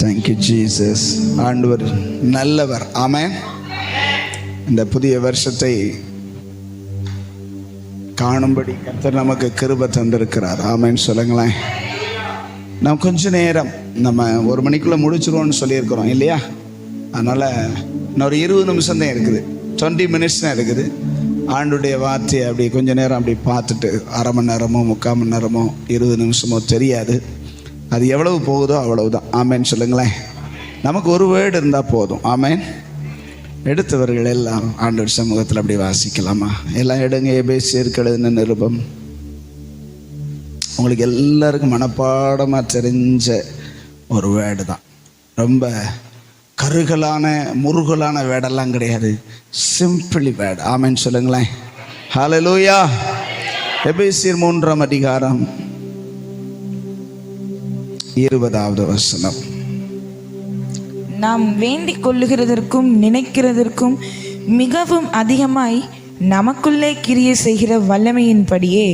Thank you Jesus. ஆண்டவர் நல்லவர். ஆமென். இந்த புதிய வருஷத்தை காணும்படி கர்த்தர் நமக்கு கிருபை தந்திருக்கிறார். ஆமென் சொல்லுங்களேன். நாம் கொஞ்ச நேரம் நம்ம 1 மணிக்குள்ளே முடிச்சிருவோம்னு சொல்லியிருக்கிறோம் இல்லையா? அதனால் இன்னும் ஒரு 20 நிமிஷம் தான் இருக்குது, 20 மினிட்ஸ் தான் இருக்குது. ஆண்டுடைய வார்த்தையை அப்படி கொஞ்ச நேரம் அப்படி பார்த்துட்டு 1/2 மணி நேரமோ 3/4 மணி நேரமோ 20 நிமிஷமோ தெரியாது, அது எவ்வளவு போகுதோ அவ்வளவுதான். ஆமேன் சொல்லுங்களேன். நமக்கு ஒரு வேர்டு இருந்தால் போதும். ஆமேன். எடுத்தவர்கள் எல்லாம் ஆண்டவர் சமூகத்தில் அப்படி வாசிக்கலாமா? எல்லாம் எடுங்க. எபேசியருக்கு எழுதின நிருபம். உங்களுக்கு எல்லாருக்கும் மனப்பாடமாக தெரிஞ்ச ஒரு வேர்டு தான். ரொம்ப கருகலான முருகலான வேர்டெல்லாம் கிடையாது, சிம்பிளி வேர்டு. ஆமேன் சொல்லுங்களேன். ஹல்லேலூயா. எபேசியர் 3ஆம் அதிகாரம் 20வது வசனம். நாம் வேண்டிக் கொள்ளுகிறதற்கும் நினைக்கிறதற்கும் மிகவும் அதிகமாய் நமக்குள்ளே கிரியை செய்கிற வல்லமையின்படியே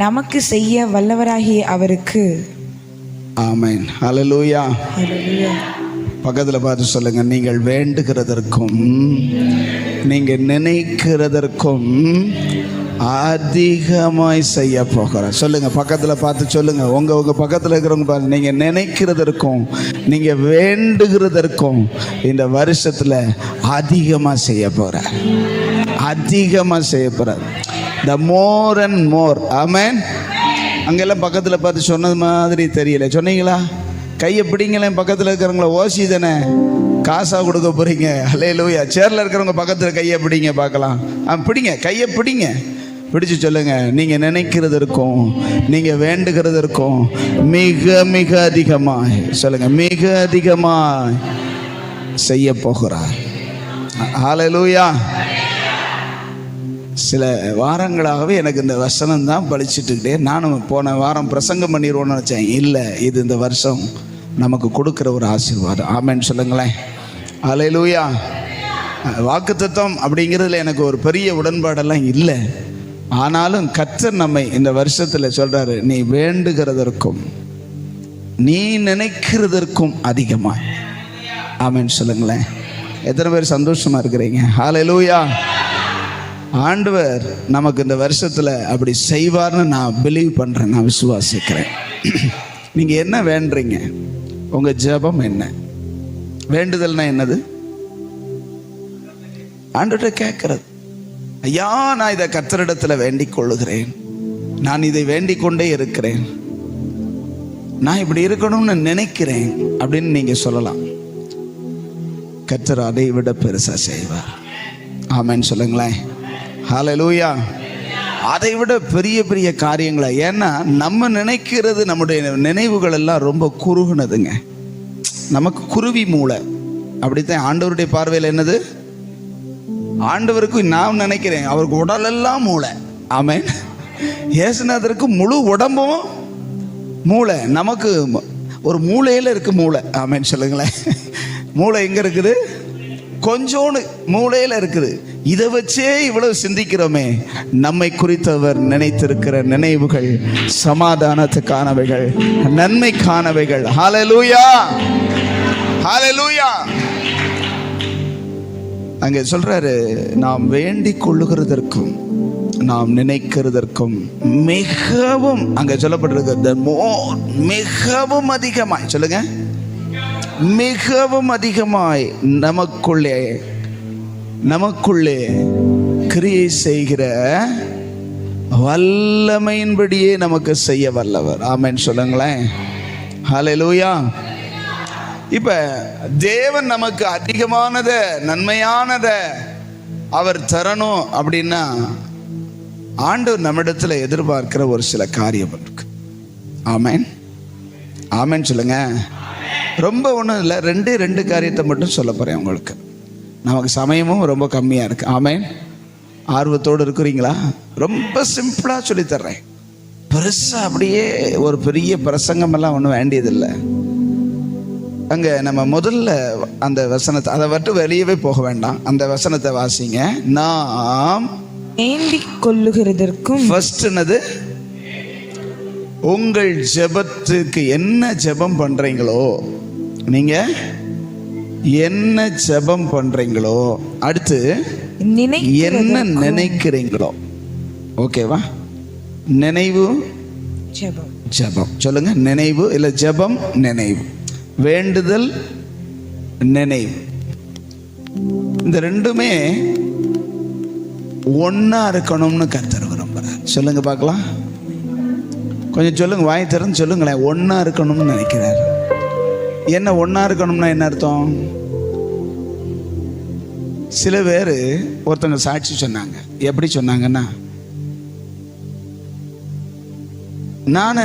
நமக்கு செய்ய வல்லவராகிய அவருக்கு. ஆமென். ஹல்லேலூயா. ஹல்லேலூயா. பக்கத்தில் பார்த்து சொல்லுங்க, நீங்கள் வேண்டுகிறதற்கும் நீங்கள் நினைக்கிறதற்கும் அதிகமாய் செய்ய போகிறார். சொல்லுங்க, பக்கத்தில் பார்த்து சொல்லுங்க. உங்க பக்கத்தில் இருக்கிறவங்க பாருங்க, நீங்க நினைக்கிறதற்கும் நீங்க வேண்டுகிறதற்கும் இந்த வருஷத்துல அதிகமாக செய்ய போறார். அதிகமாக செய்ய போறார். த மோர் அண்ட் மோர். ஆமென். அங்கெல்லாம் பக்கத்தில் பார்த்து சொன்னது மாதிரி தெரியல. சொன்னீங்களா? கையை பிடிங்களேன். பக்கத்தில் இருக்கிறவங்கள ஓசி தானே காசாக கொடுக்க போறீங்க. ஹல்லேலூயா. சேர்ல இருக்கிறவங்க பக்கத்தில் கையை பிடிங்க பார்க்கலாம். பிடிங்க, கையை பிடிங்க. பிடிச்சு சொல்லுங்க, நீங்க நினைக்கிறதற்கும் நீங்க வேண்டுகிறதற்கும் மிக மிக அதிகமாய் சொல்லுங்க, மிக அதிகமாய் செய்ய போகிறார். ஹல்லேலூயா. சில வாரங்களாகவே எனக்கு இந்த வசனம் தான் பழிச்சிட்டுக்கிட்டே, நானும் போன வாரம் பிரசங்கம் பண்ணிடுவோன்னு நினச்சேன். இல்லை, இது இந்த வருஷம் நமக்கு கொடுக்குற ஒரு ஆசீர்வாதம். ஆமென் சொல்லுங்களேன். ஹல்லேலூயா. வாக்குத்தத்தம் அப்படிங்கிறதுல எனக்கு ஒரு பெரிய உடன்பாடெல்லாம் இல்லை. ஆனாலும் கர்த்தர் நம்மை இந்த வருஷத்தில் சொல்றாரு, நீ வேண்டுகிறதற்கும் நீ நினைக்கிறதற்கும் அதிகமாக. ஆமென் சொல்லுங்களேன். எத்தனை பேர் சந்தோஷமா இருக்கிறீங்க? ஹல்லேலூயா. ஆண்டவர் நமக்கு இந்த வருஷத்தில் அப்படி செய்வார்னு நான் பிலீவ் பண்ணுறேன், நான் விசுவாசிக்கிறேன். நீங்கள் என்ன வேண்டுறீங்க? உங்கள் ஜெபம் என்ன? வேண்டுதல்னா என்னது? ஆண்டவர்கிட்ட கேட்கறது. ஐயா, நான் இதை கர்த்தரிடத்தில் வேண்டிக் கொள்ளுகிறேன், நான் இதை வேண்டிக் கொண்டே இருக்கிறேன், நான் இப்படி இருக்கணும்னு நினைக்கிறேன் அப்படின்னு நீங்கள் சொல்லலாம். கர்த்தர் அதை விட பெருசாக செய்வார். ஆமென் சொல்லுங்களேன். ஹல்லேலூயா. அதை விட பெரிய பெரிய காரியங்களை. ஏன்னா நம்ம நினைக்கிறது, நம்முடைய நினைவுகள் எல்லாம் ரொம்ப குறுகுனதுங்க. நமக்கு குருவி மூளை. அப்படித்தான் ஆண்டவருடைய பார்வையில் என்னது? ஆண்டவருக்கு நான் நினைக்கிறேன், அவருக்கு உடலெல்லாம் மூளை. ஆமென். இயேசுநாதருக்கு முழு உடம்பும் மூளை. நமக்கு ஒரு மூளையில் இருக்கு மூளை. ஆமென் சொல்லுங்களேன். மூளை எங்க இருக்குது? கொஞ்சோண்டு மூளையில் இருக்குது. இதை வச்சே இவ்வளவு சிந்திக்கிறோமே. நம்மை குறித்தவர் நினைத்திருக்கிற நினைவுகள் சமாதானத்துக்கானவைகள், நன்மைக்கானவைகள். ஹல்லேலூயா. ஹல்லேலூயா. அங்கே சொல்றாரு, நாம் வேண்டிக் கொள்ளுகிறதற்கும் நாம் நினைக்கிறதற்கும் மிகவும், அங்கே சொல்லப்பட்டிருக்கிறது மிகவும் அதிகமாய். சொல்லுங்க, மிகவும் அதிகமாய் நமக்குள்ளே கிரியை செய்கிற வல்லமையின்படியே நமக்கு செய்ய வல்லவர். ஆமென் சொல்லுங்களேன். ஹல்லேலூயா. இப்ப தேவன் நமக்கு அதிகமானத நன்மையானத அவர் தரணும் அப்படின்னா ஆண்டவர் நம்மிடத்துல எதிர்பார்க்கிற ஒரு சில காரியம் இருக்கு. ஆமென். ஆமென் சொல்லுங்க. ரொம்ப ஒன்றும் இல்லை, 2 காரியத்தை மட்டும் சொல்ல போறேன் உங்களுக்கு. நமக்கு சமயமும் ரொம்ப கம்மியாக இருக்கு. ஆமென். ஆர்வத்தோடு இருக்கிறீங்களா? ரொம்ப சிம்பிளாக சொல்லித்தர்றேன். பெருசாக அப்படியே ஒரு பெரிய பிரசங்கம் எல்லாம் ஒன்றும் வேண்டியதில்லை. அங்கே நம்ம முதல்ல அந்த வசனத்தை, அதை மட்டும் வெளியவே போக வேண்டாம், அந்த வசனத்தை வாசிங்க. நாம் வேண்டிக் கொள்ளுகிறதற்கும். ஃபர்ஸ்ட் என்னது? உங்கள் ஜெபத்துக்கு என்ன ஜெபம் பண்றீங்களோ நீங்க என்ன ஜெபம் பண்றீங்களோ, அடுத்து என்ன நினைக்கிறீங்களோ, ஓகேவா? நினைவு ஜெபம். ஜெபம் சொல்லுங்க. நினைவு இல்ல ஜெபம், நினைவு. வேண்டுதல், நினைவு. இந்த ரெண்டுமே ஒன்னா இருக்கணும்னு கர்த்தர் விரும்புறார். சொல்லுங்க பார்க்கலாம். கொஞ்சம் சொல்லுங்க, வாய் திறந்து சொல்லுங்களேன். ஒன்னா இருக்கணும்னு நினைக்கிறார். என்ன ஒன்னா இருக்கணும்னா என்ன அர்த்தம்? சில பேர் ஒருத்தங்க சாட்சி சொன்னாங்க. எப்படி சொன்னாங்கன்னா, நான்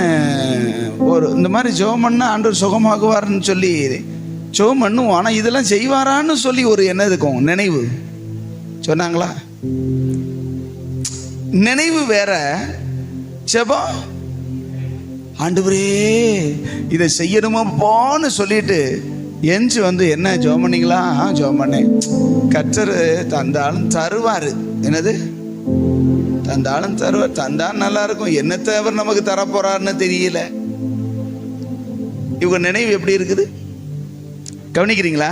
ஒரு இந்த மாதிரி ஜெபம் பண்ணா ஆண்டவர் சுகமாகுவார்னு சொல்லி ஜெபம் பண்ணுவோம், ஆனால் இதெல்லாம் செய்வாரான்னு சொல்லி ஒரு என்ன இருக்கும், நினைவு. சொன்னாங்களா? நினைவு வேற, ஜெபம் ஆண்டவரே இதை செய்யணுமாப்பான்னு சொல்லிட்டு எஞ்சி வந்து என்ன ஜெபம் பண்ணீங்களா? ஜெபம் பண்ணேன். கர்த்தர் தந்தாலும் தருவார். என்னது? தந்தாலும் தருவார். தந்தாலும் நல்லா இருக்கும். என்னத்தை அவர் நமக்கு தரப்போறாருன்னு தெரியல. இவங்க நினைவு எப்படி இருக்குது கவனிக்கிறீங்களா?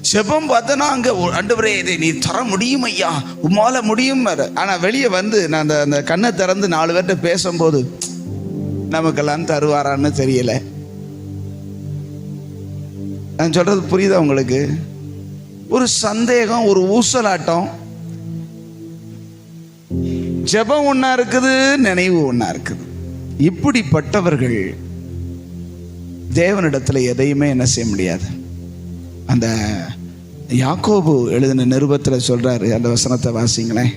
ஜெபம் பார்த்தனா அங்கே ஆண்டவரே இதை நீ தர முடியும் ஐயா, உம்மால முடியும். ஆனால் வெளியே வந்து நான் அந்த கண்ணை திறந்து 4 பேர்கிட்ட பேசும்போது நமக்கெல்லாம் தருவாரான்னு தெரியல. நான் சொல்றது புரியுதா உங்களுக்கு? ஒரு சந்தேகம், ஒரு ஊசலாட்டம். ஜெபம் ஒன்னா இருக்குது, நினைவு ஒன்னா இருக்குது. இப்படிப்பட்டவர்கள் தேவனிடத்துல எதையுமே என்ன செய்ய முடியாது. அந்த யாக்கோபு எழுதின நிருபத்தில் சொல்றாரு. அந்த வசனத்தை வாசிங்களேன்.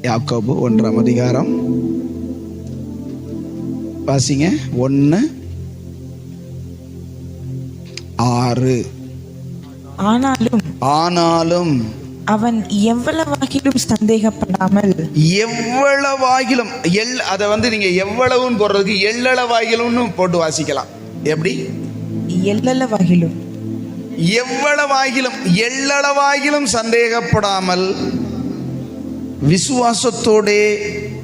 யாக்கோபு 1ஆம் அதிகாரம் வாசிங்க. 1:6. ஆனாலும் அவன் எவ்வளவாகிலும் சந்தேகப்படாமல், எவ்வளவாகிலும் அதை வந்து நீங்க எவ்வளவுன்னு போடுறதுக்கு எள்ளளவாகிலும்னு போட்டு வாசிக்கலாம். எப்படி? எள்ளளவாகிலும், எவ்வளவாகிலும், எள்ளளவாகிலும் சந்தேகப்படாமல் விசுவாசத்தோடே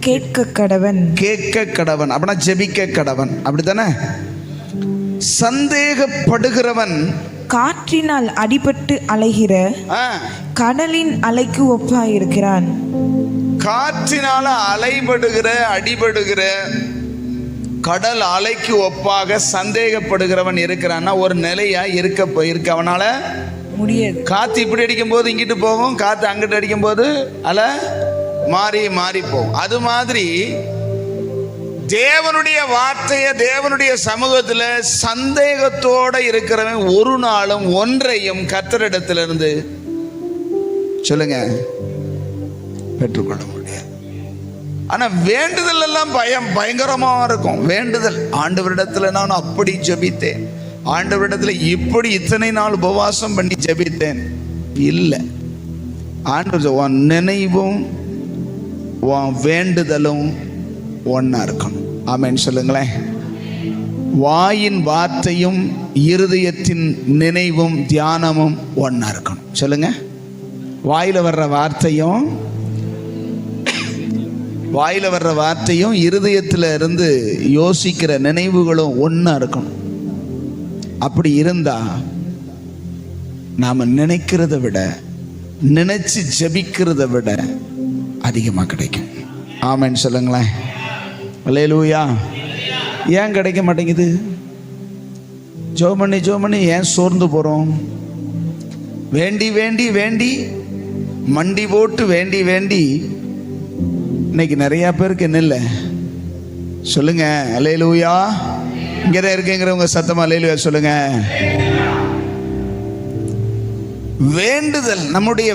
கேட்க கடவன். அப்படின்னா ஜெபிக்க கடவன். அப்படித்தானே? சந்தேகப்படுகிறவன் காற்றினால் அடிபட்டு அலைகிற கடலின் அலைக்கு ஒப்பாயிருக்கிறான். காற்றினால அடிபடுகிற கடல் அலைக்கு ஒப்பாக சந்தேகப்படுகிறவன் இருக்கிறான்னா ஒரு நிலையா இருக்க அவனால முடியாது. காத்து இப்படி அடிக்கும் போது இங்கிட்டு போகும், காத்து அங்கிட்டு அடிக்கும் போது அலை மாறி மாறி போகும். அது மாதிரி தேவனுடைய வார்த்தையை தேவனுடைய சமூகத்தில் சந்தேகத்தோட இருக்கிறவன் ஒரு நாளும் ஒன்றையும் கர்த்தரிடத்திலிருந்து சொல்லுங்க பெற்றுக்கொள்ள முடியாது. ஆனா வேண்டுதல் எல்லாம் பயங்கரமா இருக்கும். வேண்டுதல், ஆண்டவரிடத்துல நான் அப்படி ஜெபித்தேன், ஆண்டவரிடத்துல இப்படி இத்தனை நாள் உபவாசம் பண்ணி ஜெபித்தேன். இல்லை, ஆண்டவர் உன் நினைவும் உன் வேண்டுதலும் ஒன்னா இருக்கணும். ஆமென் சொல்லுங்களேன். வாயின் வார்த்தையும் இருதயத்தின் நினைவும் தியானமும் ஒன்னா இருக்கணும். சொல்லுங்க. வாயில வர்ற வார்த்தையும் இருதயத்தில் இருந்து யோசிக்கிற நினைவுகளும் ஒன்னா இருக்கணும். அப்படி இருந்தா நாம நினைக்கிறத விட, நினைச்சு ஜெபிக்கிறத விட அதிகமா கிடைக்கும். ஆமென் சொல்லுங்களேன். அல்லேலூயா. ஏன் கிடைக்க மாட்டேங்குது? ஜெபம் பண்ணி ஏன் சோர்ந்து போறோம்? வேண்டி மண்டி போட்டு வேண்டி இன்னைக்கு நிறைய பேருக்கு என்ன இல்லை சொல்லுங்க. அல்லேலூயா. இங்கதான் இருக்குங்கிறவங்க சத்தமா அல்லேலூயா சொல்லுங்க. வேண்டுதல் நம்முடைய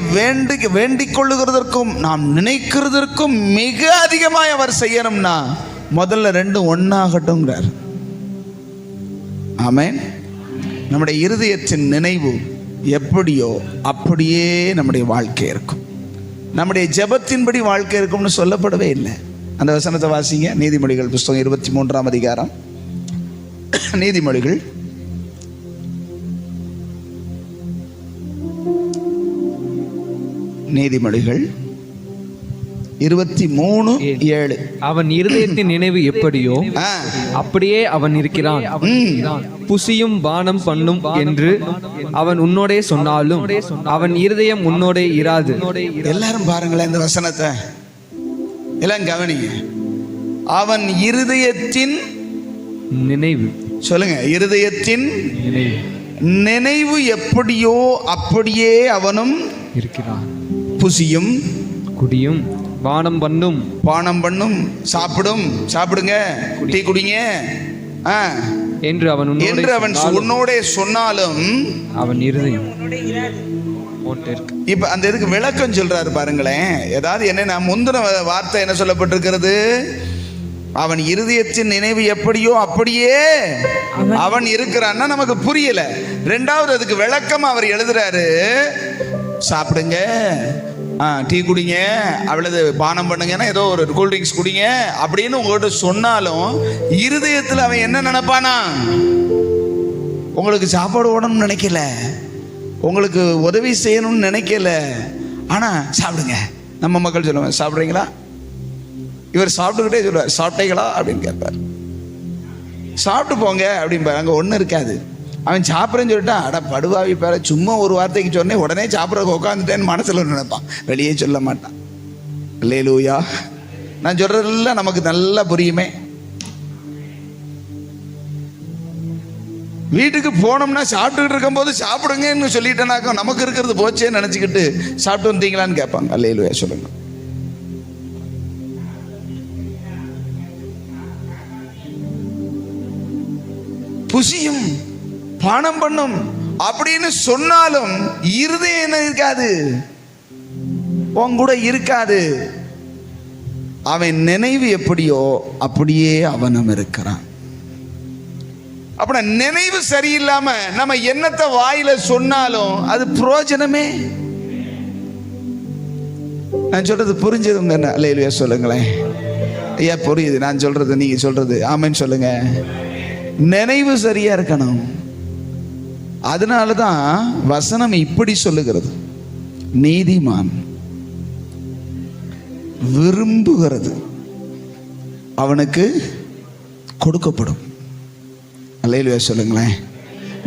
வேண்டிக் கொள்ளுகிறதற்கும் நாம் நினைக்கிறதற்கும் மிக அதிகமாக அவர் செய்யணும்னா முதல்ல 2 ஒன்னாகட்டும்ங்கிறார். ஆமென். நம்முடைய இருதயத்தின் நினைவு எப்படியோ அப்படியே நம்முடைய வாழ்க்கை இருக்கும். நம்முடைய ஜெபத்தின்படி வாழ்க்கை இருக்கும்னு சொல்லப்படவே இல்லை. அந்த வசனத்தை வாசிங்க. நீதிமொழிகள் புஸ்தகம் 23ஆம் அதிகாரம். நீதிமொழிகள் 23:7. அவன் இருதயத்தின் நினைவு எப்படியோ அப்படியே அவன் இருக்கிறான். புசியும் பானம் பண்ணும் என்று அவன் உன்னோடே சொன்னாலும் அவன் இருதயம் உன்னோடே இராது. எல்லாரும் பாருங்களேன் இந்த வசனத்தை, எல்லாம் கவனிங்க. அவன் இருதயத்தின் நினைவு, சொல்லுங்க, இருதயத்தின் நினைவு நினைவு எப்படியோ அப்படியே அவனும் இருக்கிறான். புசியும் குடியும் பானம் பண்ணும் சாப்பிடுங்க, டீ குடிங்க என்று அவன் உன்னோடே சொன்னாலும் அவன் இருதயம். இப்ப அந்த இதுக்கு விளக்கம் சொல்றாரு பாருங்களேன். ஏதாவது என்ன முந்தின வார்த்தை என்ன சொல்லப்பட்டிருக்கிறது? அவன் இருதயத்தின் நினைவு எப்படியோ அப்படியே அவன் இருக்கிறான்னா நமக்கு புரியல. ரெண்டாவது அதுக்கு விளக்கம் அவர் எழுதுறாரு, சாப்பிடுங்க, டீ குடிங்க, அவ்வளவு பானம் பண்ணுங்கன்னா ஏதோ ஒரு கூல்ட்ரிங்க்ஸ் குடிங்க அப்படின்னு உங்கள்கிட்ட சொன்னாலும் இருதயத்தில் அவன் என்ன நினைப்பானா? உங்களுக்கு சாப்பாடு ஓடணும்னு நினைக்கல, உங்களுக்கு உதவி செய்யணும்னு நினைக்கல, ஆனா சாப்பிடுங்க. நம்ம மக்கள் சொல்லுவாங்க, சாப்பிட்றீங்களா? இவர் சாப்பிட்டுக்கிட்டே சொல்லுவார், சாப்பிட்டீங்களா அப்படின்னு கேட்பார். சாப்பிட்டு போங்க அப்படின்பார். அங்கே ஒன்றும் இருக்காது. அவன் சாப்பிட்றேன்னு சொல்லிட்டா, அட படுவாவி பேர, சும்மா ஒரு வார்த்தைக்கு சொன்னேன் உடனே சாப்பிட்றதுக்கு உட்காந்துட்டேன்னு மனசில் நினைப்பான், வெளியே சொல்ல மாட்டான். அல்லேலூயா. நான் சொல்றதெல்லாம் நமக்கு நல்லா புரியுமே. வீட்டுக்கு போனோம்னா சாப்பிட்டுக்கிட்டு இருக்கும்போது சாப்பிடுங்கன்னு சொல்லிட்டேனாக்கா நமக்கு இருக்கிறது போச்சேன்னு நினச்சிக்கிட்டு சாப்பிட்டு வந்தீங்களான்னு கேட்பாங்க. அல்லேலூயா சொல்லுங்க. புசியும் பானம் பண்ணும் அப்படின்னு சொன்னாலும் இருதயம் என்ன இருக்காது, உன் கூட இருக்காது. அவன் நினைவு எப்படியோ அப்படியே அவனும் இருக்கிறான். அப்ப நினைவு சரியில்லாம நம்ம என்னத்தை வாயில சொன்னாலும் அது பிரயோஜனமே. நான் சொல்றது புரிஞ்சதுங்க? அல்லேலூயா சொல்லுங்களேன். ஐயா புரியுது நான் சொல்றது, நீங்க சொல்றது ஆமென் சொல்லுங்க. நினைவு சரியா இருக்கணும். அதனாலதான் வசனம் இப்படி சொல்லுகிறது, நீதிமான் விரும்புகிறது அவனுக்கு கொடுக்கப்படும். அல்லேலூயா சொல்லுங்களேன்.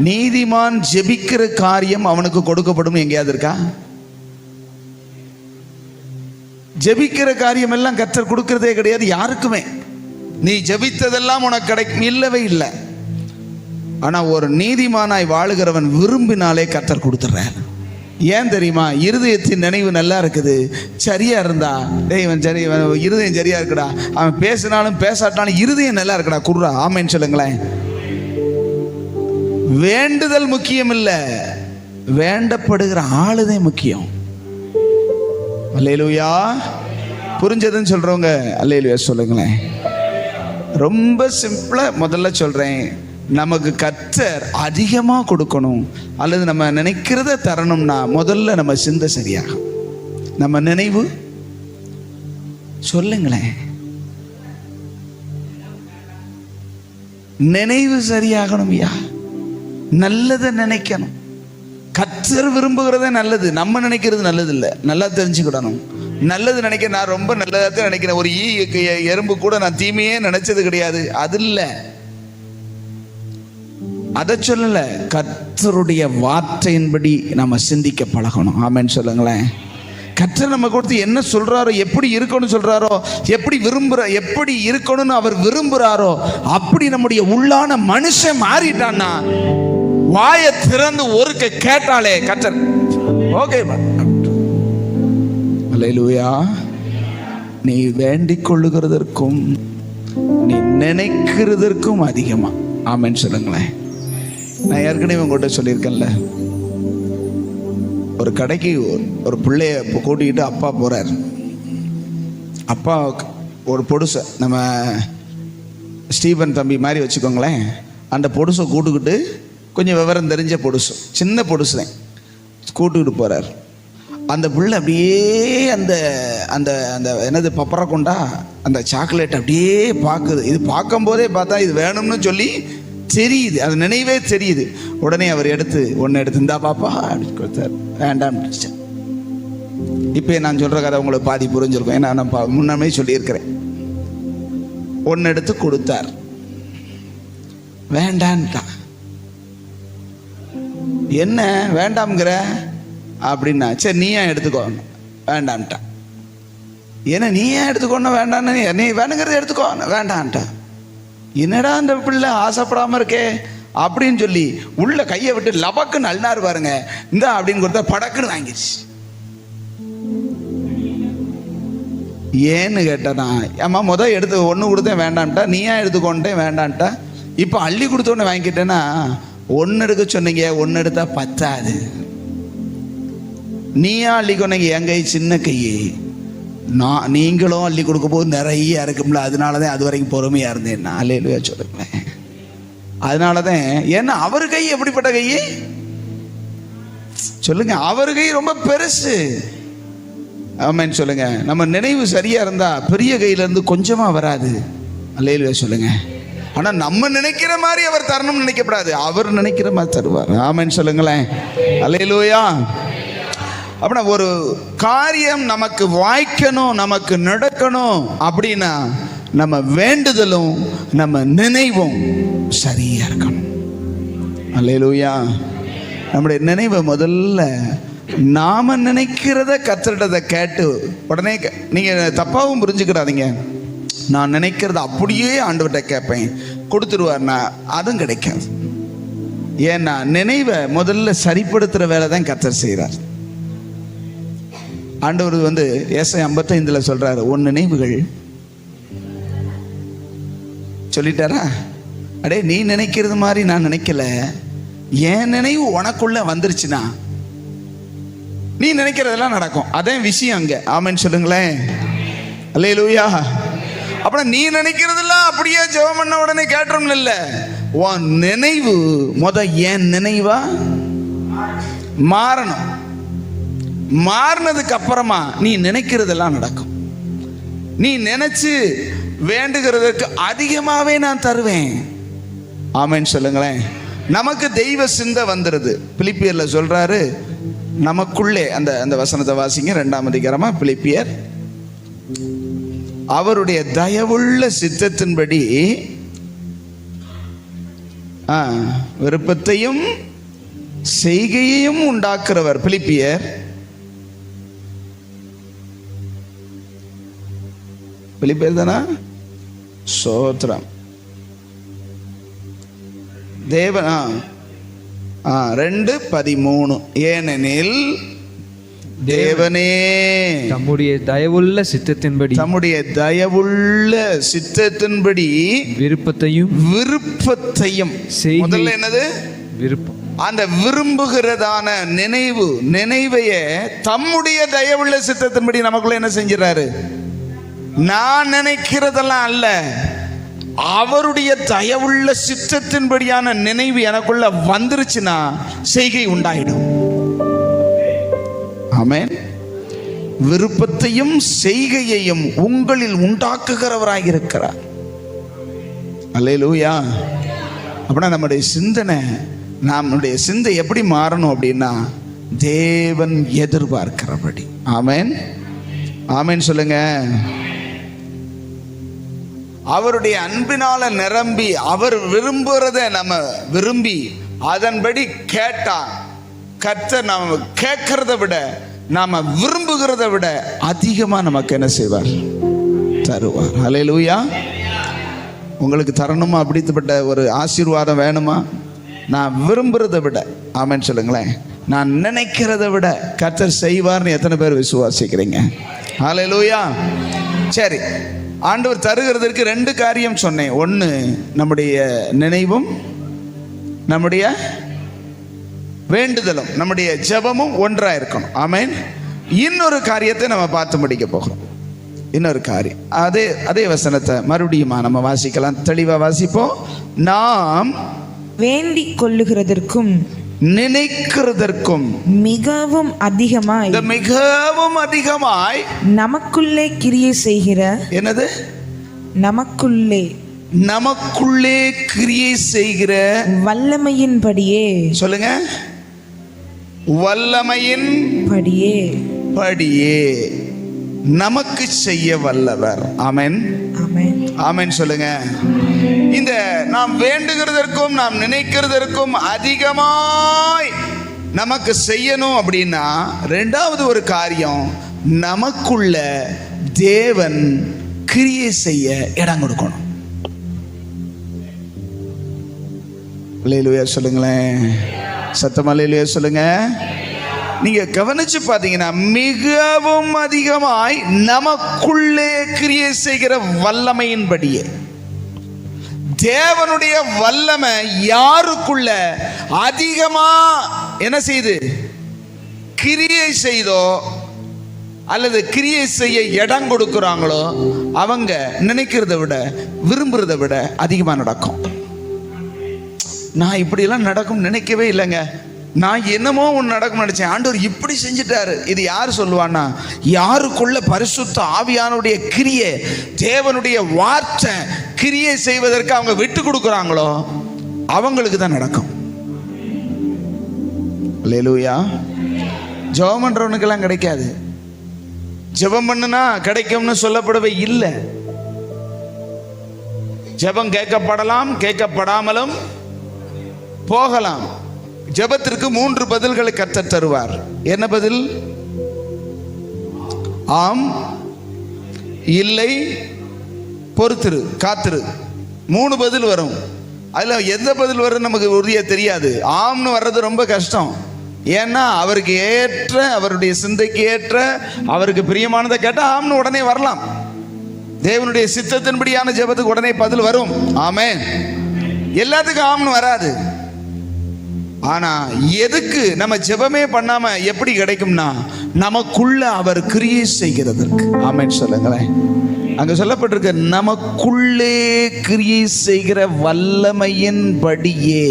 நீதிமான் ஜெபிக்கிற காரியம் அவனுக்கு கொடுக்கப்படும். எங்கேயாவது இருக்கா? ஜெபிக்கிற காரியம் எல்லாம் கர்த்தர் கொடுக்கிறதே கிடையாது யாருக்குமே. நீ ஜெபித்ததெல்லாம் உனக்கு கிடைக்கும், இல்லவே இல்லை. ஆனா ஒரு நீதிமானாய் வாழுகிறவன் விரும்பினாலே கர்த்தர் கொடுத்துறார். ஏன் தெரியுமா? இருதயத்தின் நினைவு நல்லா இருக்குது, சரியா இருந்தா, இவன் சரி, இருதயம் சரியா இருக்குடா, அவன் பேசினாலும் பேசாட்டாலும் இருதயம் நல்லா இருக்குடா, குர்ரா ஆமென் சொல்லுங்களேன். வேண்டுதல் முக்கியம் இல்ல, வேண்டப்படுகிற ஆளுதே முக்கியம். அல்லேலூயா. புரிஞ்சதுன்னு சொல்றவங்க அல்லேலூயா சொல்லுங்களேன். ரொம்ப சிம்பிளா முதல்ல சொல்றேன், நமக்கு கர்த்தர் அதிகமா கொடுக்கணும் அல்லது நம்ம நினைக்கிறத தரணும்னா முதல்ல நம்ம சிந்தை சரியாகும். நம்ம நினைவு சொல்லுங்களேன், நினைவு சரியாகணும். ஐயா நல்லதை நினைக்கணும். கர்த்தர் விரும்புகிறதே நல்லது, நம்ம நினைக்கிறது நல்லது இல்லை. நல்லா தெரிஞ்சுக்கிடணும். நல்லது நினைக்க நான் ரொம்ப நல்லதாக நினைக்கிறேன். ஒரு எறும்பு கூட நான் தீமையே நினைச்சது கிடையாது, அது இல்லை, அதை சொல்லல. கர்த்தருடைய வார்த்தையின்படி நம்ம சிந்திக்க பழகணும். ஆமென் சொல்லுங்களேன். கர்த்தர் நம்ம கொடுத்து என்ன சொல்றாரோ, எப்படி இருக்கணும்னு சொல்றாரோ, எப்படி இருக்கணும்னு அவர் விரும்புறாரோ அப்படி நம்முடைய உள்ளான மனுஷன் மாறிட்டான்னா, வாயை திறந்து ஒருக்க கேட்டாலே கர்த்தர் ஓகே. அல்லேலூயா. நீ வேண்டிக் கொள்ளுகிறதற்கும் நீ நினைக்கிறதற்கும் அதிகமா. ஆமென் சொல்லுங்களேன். நான் ஏற்கனவே உங்கள்கிட்ட சொல்லியிருக்கேன்ல, ஒரு கடைக்கு ஒரு பிள்ளைய கூட்டிக்கிட்டு அப்பா போறார். அப்பா ஒரு பொடுசை, நம்ம ஸ்டீபன் தம்பி மாதிரி வச்சுக்கோங்களேன், அந்த பொடுசை கூட்டுக்கிட்டு, கொஞ்சம் விவரம் தெரிஞ்ச பொடுசு, சின்ன பொடுசு தான், கூட்டுக்கிட்டு போறார். அந்த பிள்ளை அப்படியே அந்த அந்த அந்த என்னது பப்பரை கொண்டா அந்த சாக்லேட் அப்படியே பார்க்குது. இது பார்க்கும்போதே பார்த்தா இது வேணும்னு சொல்லி தெரியுது, அது நினைவே தெரியுது. உடனே அவர் ஒன்று எடுத்து இந்தா பாப்பா அப்படின்னு கொடுத்தார். வேண்டாம். இப்போ நான் சொல்கிற கதை உங்களுக்கு பாதி புரிஞ்சிருக்கும். ஏன்னா நான் முன்னமே சொல்லியிருக்கிறேன். ஒன்று எடுத்து கொடுத்தார், வேண்டான்ட்டான். என்ன வேண்டாம்ங்கிற அப்படின்னா, சரி நீ ஏன் எடுத்துக்கோ, வேண்டான்ட்டான். ஏன்னா நீ ஏன் எடுத்துக்கோன்னு வேண்டான்னு, நீ வேணுங்கிறத எடுத்துக்கோ, வேண்டான்ட்டான். என்னடா அந்த பிள்ளை ஆசைப்படாமல் இருக்கே அப்படின்னு சொல்லி உள்ள கையை விட்டு லபக்குன்னு அள்ளினார் பாருங்க. இந்த அப்படின்னு கொடுத்தா படக்குன்னு வாங்கிடுச்சு. ஏன்னு கேட்டனா, ஏம்மா எடுத்து ஒன்று கொடுத்தேன் வேண்டான்ட்டா, நீ ஏன் எடுத்துக்கோன்ட்டேன் வேண்டான்ட்டா, இப்போ அள்ளி கொடுத்தோன்னு வாங்கிட்டேன்னா, ஒன்று எடுக்க சொன்னீங்க, ஒன்று எடுத்தா பத்தாது. நீயா அள்ளிக்கொன்னீங்க, என் கை சின்ன கை, நீங்களும் அள்ளி கொடுக்க போது நிறைய இருக்கும்ல, அதனால தான் அது வரைக்கும் பொறுமையாக இருந்தேன். அல்லேலூயா சொல்லுங்களேன். அதனால தான், ஏன்னா அவர் கை எப்படிப்பட்ட கை சொல்லுங்க, அவர் கை ரொம்ப பெருசு. ஆமென் சொல்லுங்க. நம்ம நினைவு சரியா இருந்தா பெரிய கையிலேருந்து கொஞ்சமா வராது. அல்லேலூயா சொல்லுங்க. ஆனா நம்ம நினைக்கிற மாதிரி அவர் தரணும்னு நினைக்கப்படாது, அவர் நினைக்கிற மாதிரி தருவார். ஆமென் சொல்லுங்களேன். அல்லேலூயா. அப்படின்னா ஒரு காரியம் நமக்கு வாய்க்கணும், நமக்கு நடக்கணும் அப்படின்னா நம்ம வேண்டுதலும் நம்ம நினைவும் சரியா இருக்கணும். அல்லேலூயா. நம்முடைய நினைவை முதல்ல நாம நினைக்கிறத கர்த்தரிடத்தை கேட்டு உடனே நீங்க தப்பாவும் புரிஞ்சுக்கிறாதீங்க. நான் நினைக்கிறத அப்படியே ஆண்டவர்கிட்ட கேட்பேன், கொடுத்துருவார்னா அதுவும் கிடைக்காது. ஏன்னா நினைவை முதல்ல சரிப்படுத்துற வேலை தான் கர்த்தர் செய்கிறார். ஆண்டவர் ஏசாயா 55 சொல்றாரு, உன் நினைவுகள் சொல்லிட்டாரா, அடே நீ நினைக்கிறது மாதிரி நான் நினைக்கல, என் நினைவு உனக்குள்ள வந்துருச்சுன்னா நீ நினைக்கிறதெல்லாம் நடக்கும். அதான் விஷயம் அங்க. ஆமென் சொல்லுங்களேன். அல்லேலூயா. அப்புறம் நீ நினைக்கிறதெல்லாம் அப்படியே ஜெபம் பண்ண உடனே கேட்டுரும் இல்ல, உன் நினைவு என் நினைவா மாறணும். மாறினதுக்கு அப்புறமா நீ நினைக்கிறதெல்லாம் நடக்கும். நீ நினைச்சு வேண்டுகிறதுக்கு அதிகமாவே நான் தருவேன். ஆமென் சொல்லுங்களேன். நமக்கு தெய்வ சிந்தை வந்துருது. பிலிப்பியர்ல சொல்றாரு, நமக்குள்ளே அந்த வசனத்தை வாசிங்க, 2ஆம் அதிகாரமா பிலிப்பியர். அவருடைய தயவுள்ள சித்தத்தின்படி விருப்பத்தையும் செய்கையையும் உண்டாக்குறவர். பிலிப்பியர் தானா? சோத்ரம். தேவன் 2:13. ஏனெனில் தேவனே தம்முடைய தயவுள்ள சித்தத்தின்படி விருப்பத்தையும் முதல்ல என்னது விருப்பம், அந்த விரும்புகிறதான நினைவையே தம்முடைய தயவுள்ள சித்தத்தின்படி நமக்குள்ள என்ன செஞ்சிடறாரு. நான் நினைக்கிறதெல்லாம் அல்ல, அவருடைய தயவுள்ள சித்தத்தின்படியான நினைவு எனக்குள்ள வந்துருச்சுன்னா செய்கை உண்டாயிடும். ஆமென். விருப்பத்தையும் செய்கையையும் உங்களில் உண்டாக்குகிறவராக இருக்கிறார். அல்லேலூயா. அப்படின்னா நம்முடைய சிந்தை எப்படி மாறணும் அப்படின்னா, தேவன் எதிர்பார்க்கிறபடி. ஆமென். ஆமென் சொல்லுங்க. அவருடைய அன்பினால நிரம்பி அவர் விரும்புறத நம்ம விரும்பி அதன்படி கேட்டா கர்த்தர் நாம கேட்கறத விட நாம விரும்புகிறத விட அதிகமா நமக்கு என்ன செய்வார், தருவார். அல்லேலூயா. உங்களுக்கு தரணுமா அப்படிப்பட்ட ஒரு ஆசீர்வாதம் வேணுமா? நான் விரும்புறதை விட, ஆமென் சொல்லுங்களேன், நான் நினைக்கிறத விட கர்த்தர் செய்வார்னு எத்தனை பேர் விசுவாசிக்கிறீங்க? அல்லேலூயா. சரி, ஆண்டவர் தருகிறதற்கு 2 காரியம் சொன்னேன். ஒன்று நம்முடைய நினைவும் நம்முடைய வேண்டுதலும் நம்முடைய ஜெபமும் ஒன்றா இருக்கணும். ஆமென். இன்னொரு காரியத்தை நம்ம பார்த்து முடிக்க போகிறோம். இன்னொரு காரியம், அதே வசனத்தை மறுபடியும் நம்ம வாசிக்கலாம், தெளிவா வாசிப்போம். நாம் வேண்டிக் கொள்ளுகிறதற்கும் நினைக்கிறதற்கும் மிகவும் அதிகமாய் நமக்குள்ளே கிரியை செய்கிற, என்னது நமக்குள்ளே கிரியை செய்கிற வல்லமையின்படியே. சொல்லுங்க, வல்லமையின்படியே. படியே நமக்கு செய்ய வல்லவர். ஆமென், ஆமென். ஆமென் சொல்லுங்க. இந்த நாம் வேண்டுகிறதற்கும் நாம் நினைக்கிறதற்கும் அதிகமாய் நமக்கு செய்யணும் அப்படின்னா ரெண்டாவது ஒரு காரியம், நமக்குள்ள தேவன் கிரியை செய்ய இடம் கொடுக்கணும். அல்லேலூயா சொல்லுங்களேன், சத்தமா அல்லேலூயா சொல்லுங்க. நீங்க கவனிச்சு பார்த்தீங்கன்னா மிகவும் அதிகமாய் நமக்குள்ளே கிரியை செய்கிற வல்லமையின்படியே தேவனுடைய வல்லமை யாருக்குள்ள அதிகமா என்ன செய்து கிரியை செய்தோ அல்லது கிரியை செய்ய இடம் கொடுக்குறாங்களோ அவங்க நினைக்கிறத விட விரும்புறதை விட அதிகமா நடக்கும். நான் இப்படியெல்லாம் நடக்கும் நினைக்கவே இல்லைங்க, நான் என்னமோ ஒன்று நடக்கும் நினைச்சேன், ஆண்டவர் இப்படி செஞ்சிட்டாரு. இது யார் சொல்லுவான்னா, யாருக்குள்ள பரிசுத்த ஆவியானுடைய கிரியை, தேவனுடைய வார்த்தை கிரியை செய்வதற்கு அவங்க விட்டு கொடுக்குறாங்களோ அவங்களுக்கு தான் நடக்கும். அல்லேலூயா. ஜெபம் பண்றவனுக்கெல்லாம் கிடைக்காது. ஜெபம் பண்ணுனா கிடைக்கும்னு சொல்லப்படவே இல்லை. ஜெபம் கேட்கப்படலாம், கேட்கப்படாமலும் போகலாம். ஜெபத்திற்கு 3 பதில்களை கர்த்தர் தருவார். என்ன பதில்? ஆம், இல்லை, பொறுத்திரு, காத்திரு. 3 பதில் வரும். அதுல எந்த பதில் வரும் நமக்கு உறுதியா தெரியாது. ஆம்னு வர்றது ரொம்ப கஷ்டம். ஏன்னா அவருக்கு ஏற்ற, அவருடைய சிந்தைக்கு ஏற்ற, அவருக்கு பிரியமானதை கேட்டால் ஆம்னு உடனே வரலாம். தேவனுடைய சித்தத்தின்படியான ஜெபத்துக்கு உடனே பதில் வரும். ஆமென். எல்லாத்துக்கும் ஆம்னு வராது. ஆனா எதுக்கு நம்ம ஜெபமே பண்ணாம எப்படி கிடைக்கும்னா, நமக்குள்ள அவர் கிரியை செய்கிறதற்கு. ஆமென் சொல்லுங்களேன். அங்க சொல்லப்பட்டிருக்க நமக்குள்ளே கிரியை செய்கிற வல்லமையின் படியே.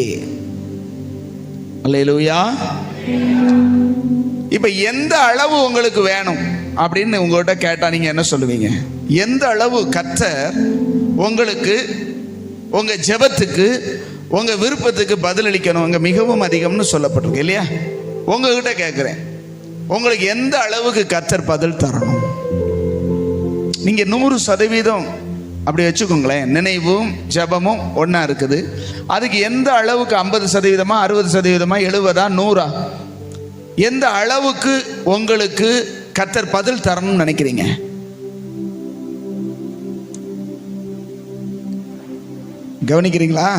அல்லேலூயா. இப்ப எந்த அளவு உங்களுக்கு வேணும் அப்படின்னு உங்கள்கிட்ட கேட்டா நீங்க என்ன சொல்லுவீங்க? எந்த அளவு கர்த்தர் உங்களுக்கு உங்க ஜெபத்துக்கு உங்க விருப்பத்துக்கு பதிலளிக்கணும்? அங்க மிகவும் அதிகம்னு சொல்லப்பட்டிருக்கு இல்லையா? உங்ககிட்ட கேட்கிறேன், உங்களுக்கு எந்த அளவுக்கு கர்த்தர் பதில் தரணும்? நீங்க 100% அப்படி வச்சுக்கோங்களேன். நினைவும் ஜெபமும் ஒன்னா இருக்குது. அதுக்கு எந்த அளவுக்கு 50%, 60%, 70, 100, எந்த அளவுக்கு உங்களுக்கு கர்த்தர் பதில் தரணும்னு நினைக்கிறீங்க? கவனிக்கிறீங்களா?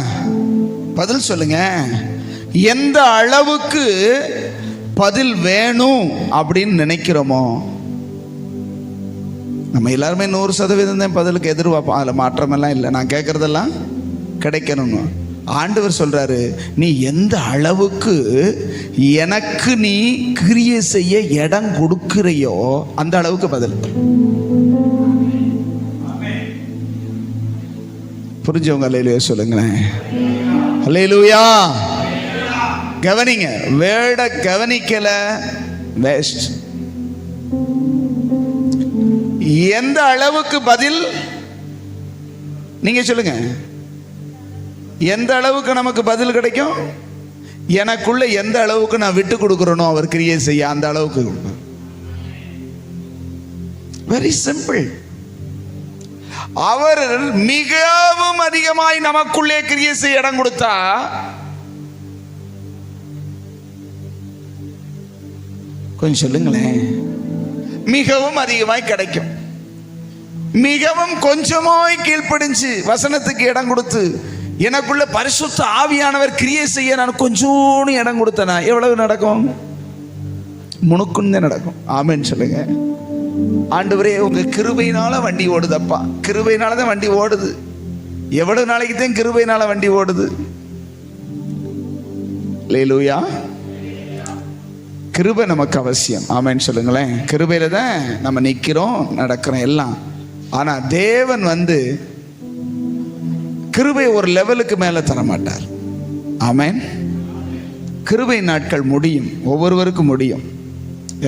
பதில் சொல்லுங்க. எந்த அளவுக்கு பதில் வேணும் அப்படின்னு நினைக்கிறோமோ, நம்ம எல்லாருமே 100% தான் பதிலுக்கு எதிர்பார்ப்போம். அதில் மாற்றமெல்லாம் இல்லை. நான் கேட்கறதெல்லாம் கிடைக்கணும்னு ஆண்டவர் சொல்றாரு, நீ எந்த அளவுக்கு எனக்கு நீ கிரியை செய்ய இடம் கொடுக்கிறையோ அந்த அளவுக்கு பதில். புரிஞ்சவங்க அல்லேலூயா சொல்லுங்களேன். அல்லேலூயா. கவனிங்க, வேட கவனிக்கல வேஸ்ட். எந்த அளவுக்கு பதில் நீங்க சொல்லுங்க. எந்த அளவுக்கு நமக்கு பதில் கிடைக்கும்? எனக்குள்ள எந்த அளவுக்கு நான் விட்டு கொடுக்கிறேனோ அவர் கிரியை செய்ய அந்த அளவுக்கு. Very simple. அவர் மிகவும் அதிகமாய் நமக்குள்ளே கிரியை செய்ய இடம் கொடுத்தா கொஞ்சம் சொல்லுங்களேன், மிகவும் அதிகமாய் கிடைக்கும். மிகவும் கொஞ்சமாய் கீழ்ப்படிஞ்சு வசனத்துக்கு இடம் கொடுத்து எனக்குள்ள பரிசுத்த ஆவியானவர் கிரியை செய்ய நான் கொஞ்சோன்னு இடம் கொடுத்தனா எவ்வளவு நடக்கும்? முணுக்குன்னு நடக்கும். ஆமென் சொல்லுங்க. ஆண்டவரே, உங்க கிருபையினால வண்டி ஓடுதப்பா. கிருபையினால தான் வண்டி ஓடுது. எவ்வளவு நாளைக்கு தான் கிருபையினால வண்டி ஓடுது? அல்லேலூயா. கிருபை நமக்கு அவசியம். ஆமென் சொல்லுங்களேன். கிருபையில தான் நம்ம நிக்கிறோம், நடக்கிறோம் எல்லாம். ஆனா தேவன் கிருபை ஒரு லெவலுக்கு மேல தர மாட்டார். ஆமென். கிருபை நாட்கள் முடியும். ஒவ்வொருவருக்கும் முடியும்.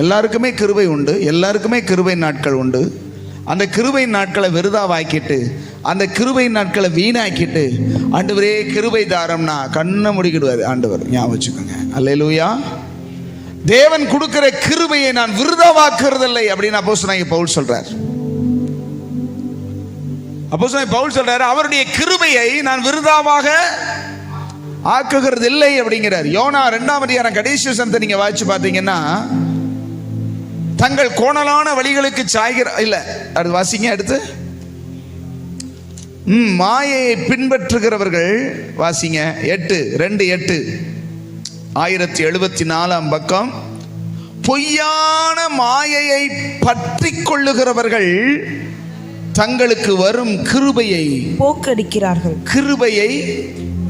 எல்லாருக்குமே கிருபை உண்டு. எல்லாருக்குமே கிருபை நாட்கள் உண்டு. அந்த கிருபை நாட்களை விருதாவாக்கிட்டு, அந்த கிருபை நாட்களை வீணாக்கிட்டு, ஆண்டவரே கிருபை தாரம்னா கண்ணை முடிக்கிடுவார் ஆண்டவர். ஞாபகம் வச்சுக்கோங்க. அல்லேலூயா. தேவன் கொடுக்கிற கிருபையை நான் விருதாவாக்குறதில்லை அப்படின்னு அப்போஸ்தலனாகிய பவுல் சொல்றார். அப்போஸ்தலனாகிய பவுல் சொல்றாரு, அவருடைய கிருபையை நான் விருதாவாக ஆக்குகிறது இல்லை அப்படிங்கிறார். யோனா 2ஆம் அதிகாரம் கடைசி வசனத்தை நீங்க வாசிச்சு பார்த்தீங்கன்னா, தங்கள் கோணலான வழிகளுக்கு சாய்கிற இல்ல அது வாசிங்க அடுத்து, மாயையை பின்பற்றுகிறவர்கள் வாசிங்க 8:2 1074 பக்கம். பொய்யான மாயையை பற்றி கொள்ளுகிறவர்கள் தங்களுக்கு வரும் கிருபையை போக்கடிக்கிறார்கள். கிருபையை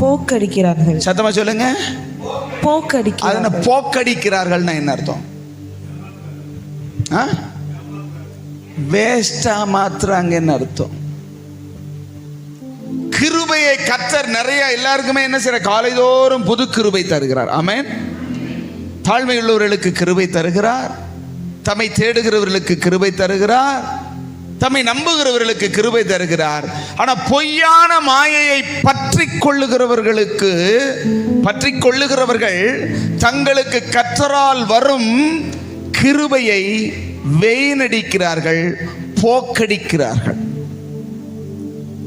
போக்கடிக்கிறார்கள். சத்தமா சொல்லுங்க. போக்கடிக்கிறார்கள். போக்கடிக்கிறார்கள்னா என்ன அர்த்தம்? வேஸ்டா மாத்துறாங்கன்னு அர்த்தம். கிருபையை கர்த்தர் நிறைய எல்லாருக்குமே என்ன செய்யற, காலைதோறும் புது கிருபை தருகிறார். ஆமென். தாழ்மை உள்ளவர்களுக்கு கிருபை தருகிறார், தம்மை தேடுகிறவர்களுக்கு கிருபை தருகிறார், தம்மை நம்புகிறவர்களுக்கு கிருபை தருகிறார். ஆனா பொய்யான மாயையை பற்றி கொள்ளுகிறவர்கள் தங்களுக்கு கர்த்தரால் வரும் கிருபையை வீணடிக்கிறார்கள், போக்கடிக்கிறார்கள்.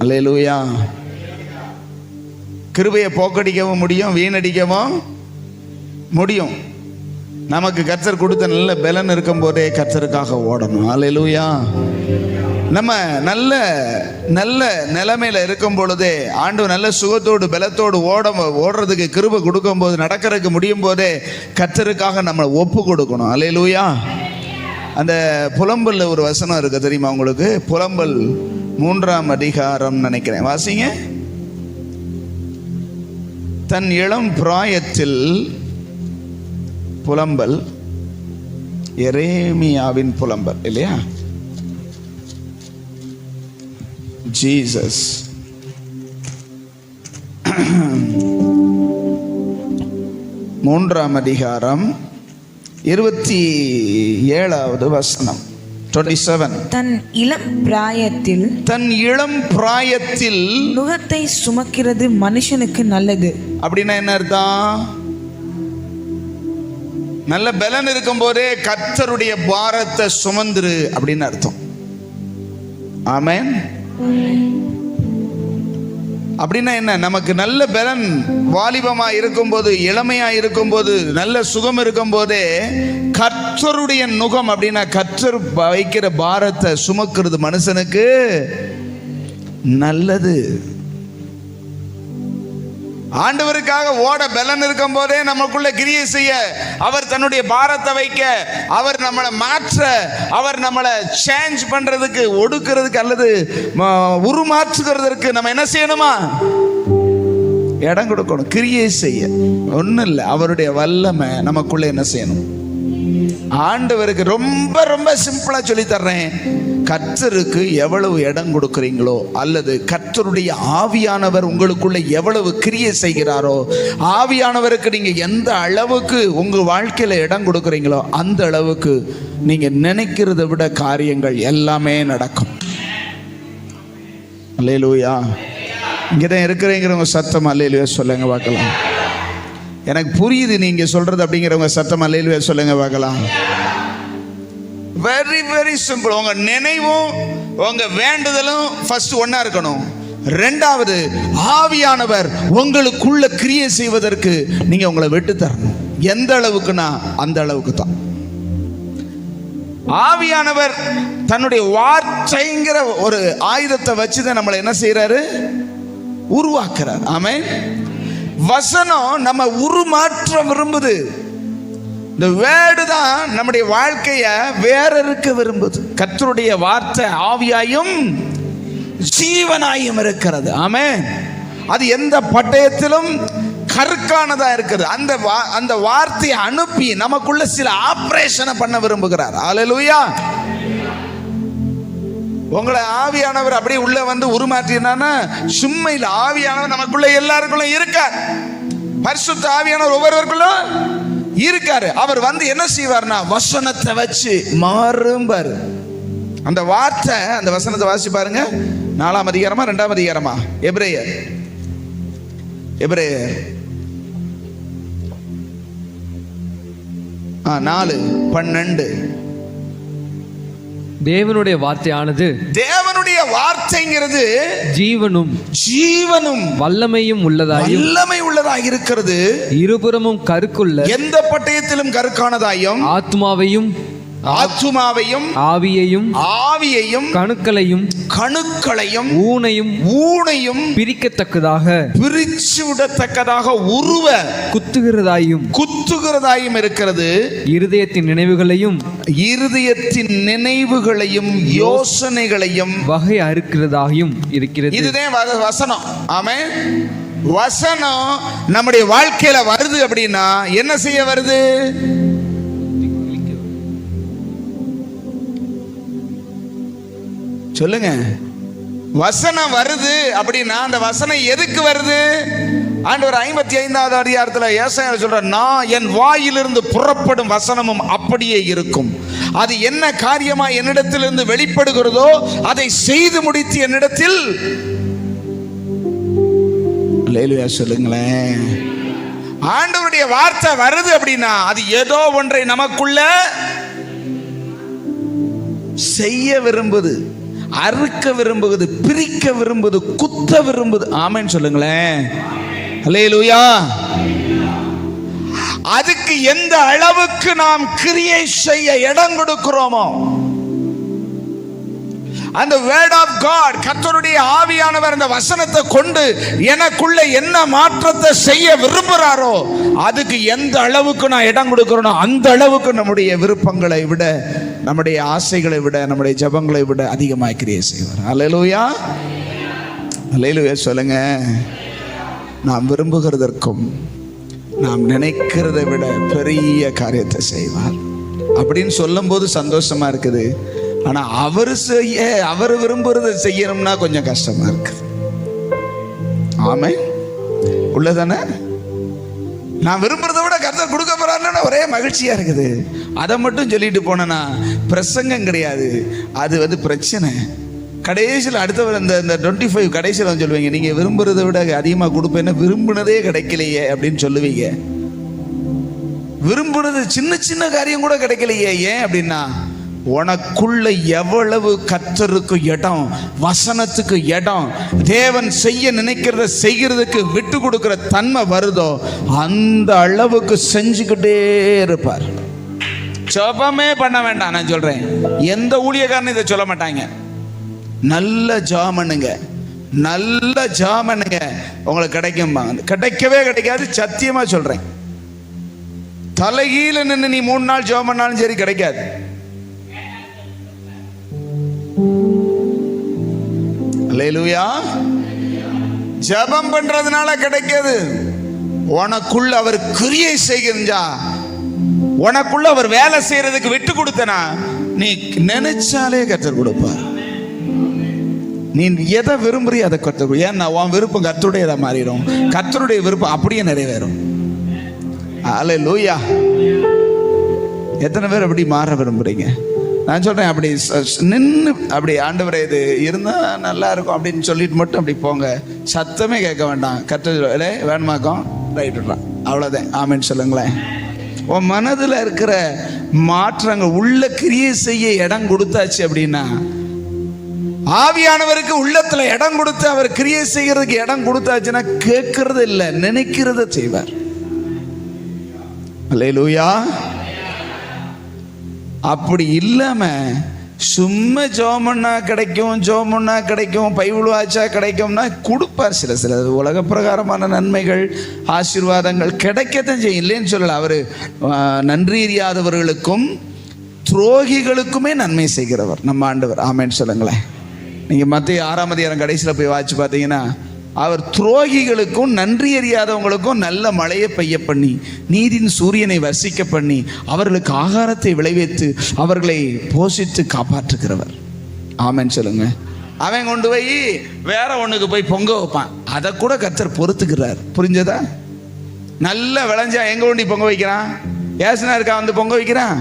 அல்லேலூயா. கிருபையை போக்கடிக்கவும் முடியும், வீணடிக்கவும் முடியும். நமக்கு கர்த்தர் கொடுத்த நல்ல பலன் இருக்கும் போதே கர்த்தருக்காக ஓடணும். அல்லேலூயா. நம்ம நல்ல நல்ல நிலைமையில இருக்கும் பொழுதே, ஆண்டவர் நல்ல சுகத்தோடு பலத்தோடு ஓடுறதுக்கு கிருபை கொடுக்கும் போது, நடக்கிறதுக்கு முடியும் போதே கர்த்தருக்காக நம்ம ஒப்பு கொடுக்கணும். அல்லேலூயா. அந்த புலம்பல்ல ஒரு வசனம் இருக்கு தெரியுமா உங்களுக்கு? புலம்பல் 3ஆம் அதிகாரம் நினைக்கிறேன், வாசிங்க. தன் இளம் பிராயத்தில் புலம்பல், எரேமியாவின் புலம்பல் இல்லையா? ஜீசஸ் 3ஆம் அதிகாரம் 27வது வசனம் 27. தன் இளம் பிராயத்தில் நுகத்தை சுமக்கிறது மனுஷனுக்கு நல்லது. அப்படின்னா என்ன அர்த்தம்? நல்ல பலன் இருக்கும் போதே கர்த்தருடைய பாரத்தை சுமந்துரு அப்படின்னு அர்த்தம். ஆமென். அப்படின்னா என்ன? நமக்கு நல்ல பலன் வாலிபமா இருக்கும்போது, இளமையா இருக்கும்போது, நல்ல சுகம் இருக்கும் போதே கர்த்தருடைய நுகம் அப்படின்னா கர்த்தர் வைக்கிற பாரத்தை சுமக்கிறது மனுஷனுக்கு நல்லது. ஆண்டவருக்காக ஓட பலன் இருக்கும் போதே நமக்குள்ள கிரியை செய்ய, அவர் தன்னுடைய பாரத்தை வைக்க, அவர் நம்மளை மாற்ற, அவர் நம்மளை சேஞ்ச் பண்றதுக்கு, ஒடுக்கிறதுக்கு அல்லது உருமாற்றுகிறதுக்கு நம்ம என்ன செய்யணுமா? இடம் கொடுக்கணும். கிரியை செய்ய ஒன்றும் இல்லை, அவருடைய வல்லமை நமக்குள்ள என்ன செய்யணும்? ஆண்டவருக்கு ரொம்ப ரொம்ப சிம்பிளா சொல்லி தர்றேன். கர்த்தருக்கு எவ்வளவு இடம் கொடுக்கிறீங்களோ, அல்லது கர்த்தருடைய ஆவியானவர் உங்களுக்குள்ள எவ்வளவு கிரியை செய்கிறாரோ, ஆவியானவருக்கு நீங்க எந்த அளவுக்கு உங்க வாழ்க்கையில இடம் கொடுக்கிறீங்களோ, அந்த அளவுக்கு நீங்க நினைக்கிறத விட காரியங்கள் எல்லாமே நடக்கும். அல்லேலூயா. இங்கதான் இருக்கிறீங்கிறவங்க சத்தம் அல்லேலூயா சொல்லுங்க பார்க்கலாம். எனக்கு புரியுது நீங்க சொல்றது அப்படிங்கிறவங்க சத்தம் அல்லேலூயா சொல்லுங்க பார்க்கலாம். Very very simple. உங்க நினைவும் உங்க வேண்டுதலும் ஃபர்ஸ்ட் ஒண்ணா இருக்கணும். ரெண்டாவது, ஆவியானவர் உங்களுக்குள்ள கிரியை செய்வதற்கு நீங்க உங்களை விட்டு தரணும். எந்த அளவுக்குன்னா அந்த அளவுக்கு தான். ஆவியானவர் தன்னுடைய வார்த்தைங்கிற ஒரு ஆயுதத்தை வச்சுதான் நம்மளை என்ன செய்யறாரு? உருவாக்குறார். ஆமென். வசனம் நம்ம உருமாற்ற விரும்புது. இந்த வேர்டு தான் நம்முடைய வாழ்க்கைய வேற இருக்க விரும்புது. கர்த்தருடைய வார்த்தை ஆவியாயும் ஜீவனாயும் இருக்கிறது. ஆமென். அது எந்த பட்டயத்திலும் கருக்கானதா இருக்குது. அந்த வார்த்தையை அனுப்பி நமக்குள்ள சில ஆபரேஷனை பண்ண விரும்புகிறார். அல்லேலூயா. உங்களை ஆவியானவர் அப்படியே உள்ள வந்து உருமாற்றினா சும்மா இல்ல. ஆவியானவர் நமக்குள்ள எல்லாருக்குள்ள இருக்கார். பரிசுத்த ஆவியானவர் ஒவ்வொருவருக்குள்ளும் இருக்காரு. அவர் வந்து என்ன செய்வார்னா வசனத்தை வச்சு மாறும்பாரு. அந்த வார்த்தை, அந்த வசனத்தை வாசி பாருங்க. 4ஆம் அதிகாரமா 2ஆம் அதிகாரமா? எபிரேயர் 4 4:12. தேவனுடைய வார்த்தையானது தேவனுடைய வார்த்தைங்கிறது ஜீவனும் வல்லமையும் வல்லமை உள்ளதாய் இருக்கிறது. இருபுறமும் கருக்குள்ள எந்த பட்டயத்திலும் கருக்கானதாயும் ஆத்மாவையும் ஆவியையும் கணுக்களையும் ஊனையும் பிரிக்கத்தக்கதாக பிரிச்சு விடத்தக்கதாக உருவ குத்துகிறதாயும் இருக்கிறது. இருதயத்தின் நினைவுகளையும் யோசனைகளையும் வகை அறுக்கிறதாயும் இருக்கிறது. இதுதான் வசனம். ஆமென். வசனம் நம்முடைய வாழ்க்கையில வருது அப்படின்னா என்ன செய்ய வருது? சொல்லுங்க. வசனம் வருது அப்படின்னா அந்த வசனம் எதுக்கு வருது? ஆண்டவர் 55வது அதிகாரத்துல ஏசாயா சொல்றார், நான் என் வாயிலிருந்து புறப்படும் வசனமும் அப்படியே இருக்கும். அது என்ன காரியமா என்னிடத்திலிருந்து வெளிப்படுகிறதோ அதை செய்து முடித்து என்னிடத்தில். அல்லேலூயா சொல்லுங்களேன். ஆண்டவருடைய வார்த்தை வருது அப்படின்னா அது ஏதோ ஒன்றை நமக்குள்ள செய்ய விரும்புது, அறுக்க விரும்புவது, பிரிக்க விரும்புது, குத்த விரும்புது. ஆமென் சொல்லுங்களேன். அல்லேலூயா. அதுக்கு எந்த அளவுக்கு நாம் கிரியை செய்ய இடம் கொடுக்கிறோமோ, அந்த வேர்ட் ஆஃப் காட், கர்த்தருடைய ஆவியானவர் அந்த வசனத்தை கொண்டு எனக்குள்ள என்ன மாற்றத்தை செய்ய விரும்புகிறாரோ அதுக்கு எந்த அளவுக்கு நான் இடம் கொடுக்கிறோனோ அந்த அளவுக்கு நம்முடைய விருப்பங்களை விட, நம்முடைய ஆசைகளை விட, நம்முடைய ஜெபங்களை விட அதிகமாக கிரியை செய்வார். அல்லேலூயா. அல்லேலூயா சொல்லுங்க. நாம் விரும்புகிறதற்கும் நாம் நினைக்கிறதை விட பெரிய காரியத்தை செய்வார் அப்படின்னு சொல்லும் போது சந்தோஷமா இருக்குது. ஆனா அவர் விரும்புறதை செய்யணும்னா கொஞ்சம் கஷ்டமா இருக்கு. ஆமென். உள்ளதானே? நான் விரும்புறதை விட கர்த்தர் கொடுக்க போறாருன்னு ஒரே மகிழ்ச்சியா இருக்குது. அதை மட்டும் சொல்லிட்டு போனா பிரசங்கம் கிடையாது, அது பிரச்சனை. கடைசியில் அடுத்தவர் இந்த 25 கடைசியில் வந்து சொல்லுவீங்க, நீங்க விரும்புறதை விட அதிகமாக கொடுப்பேன்னு, விரும்பினதே கிடைக்கலையே அப்படின்னு சொல்லுவீங்க. விரும்புறது சின்ன சின்ன காரியம் கூட கிடைக்கலையே. ஏன் அப்படின்னா உனக்குள்ள எவ்வளவு கர்த்தருக்கு இடம், வசனத்துக்கு இடம், தேவன் செய்ய நினைக்கிறத செய்கிறதுக்கு விட்டு கொடுக்கிற தன்மை வருதோ அந்த அளவுக்கு செஞ்சுக்கிட்டே இருப்பார். ஜெபமே பண்ண வேண்டாம். நான் சொல்றேன், எந்த ஊழியக்காரனும் இதை சொல்ல மாட்டாங்க. நல்ல ஜாமனுங்க, நல்ல ஜாமனுங்க உங்களுக்கு கிடைக்கும். கிடைக்கவே கிடைக்காது, சத்தியமா சொல்றேன். தலைகீழ நின்று நீ 3 நாள் ஜெபம் பண்ணாலும் சரி கிடைக்காது. அல்லேலூயா. ஜெபம் பண்றதுனால கிடைக்காது. உனக்குள்ள அவர் கிரியை செய்கிறா, உனக்குள்ள அவர் வேலை செய்யறதுக்கு விட்டு கொடுத்தனா நீ நினைச்சாலே கர்த்தர் கொடுப்பார். நீ எதை விரும்புறிய அதை கர்த்தர். ஏன்னா உன் விருப்பம் கர்த்தருடையதா மாறிடும், கர்த்தருடைய விருப்பம் அப்படியே நிறைவேறும். அல்லேலூயா. எத்தனை பேர் அப்படி மாற விரும்புறீங்க? நான் சொல்றேன், அப்படி நின்று அப்படி ஆண்டவரே இது இருந்தா நல்லா இருக்கும் அப்படின்னு சொல்லிட்டு மட்டும் அப்படி போங்க. சத்தமே கேட்க வேண்டாம். கர்த்தர் வேணுமாக்கம் ரைட் விடுறான், அவ்வளோதான். ஆமென் சொல்லுங்களேன். உன் மனதில் இருக்கிற மாற்றங்கள் உள்ள கிரியை செய்ய இடம் கொடுத்தாச்சு அப்படின்னா, ஆவியானவருக்கு உள்ளத்துல இடம் கொடுத்து அவர் கிரியை செய்யறதுக்கு இடம் கொடுத்தாச்சுன்னா கேட்கறது இல்லை, நினைக்கிறத செய்வார். அல்லேலூயா. அப்படி இல்லாம சும்மா ஜோமன்னா கிடைக்கும் பைபிள் வாச்சா கிடைக்கும்னா கொடுப்பார். சில உலக பிரகாரமான நன்மைகள், ஆசீர்வாதங்கள் கிடைக்கத்தான் செய்யும், இல்லைன்னு சொல்லல. அவர் நன்றி அறியாதவர்களுக்கும் துரோகிகளுக்குமே நன்மை செய்கிறவர் நம்ம ஆண்டவர். ஆமென் சொல்லுங்களேன். நீங்க மத்திய 6ஆம் அதிகாரம் கடைசியில் போய் வாட்சி பார்த்தீங்கன்னா, அவர் துரோகிகளுக்கும் நன்றி அறியாதவங்களுக்கும் நல்ல மழையை பெய்ய பண்ணி, நீதியின் சூரியனை வசிக்க பண்ணி, அவர்களுக்கு ஆகாரத்தை விளைவித்து அவர்களை போஷித்து காப்பாற்றுகிறவர். ஆமென் சொல்லுங்க. அவன் கொண்டு போய் வேற ஒண்ணுக்கு போய் பொங்க வைப்பான், அதை கூட கர்த்தர் பொறுத்துக்கிறார். புரிஞ்சதா? நல்ல விளைஞ்சா எங்க கொண்டு பொங்க வைக்கிறான்? ஏசனா இருக்கா வந்து பொங்க வைக்கிறான்?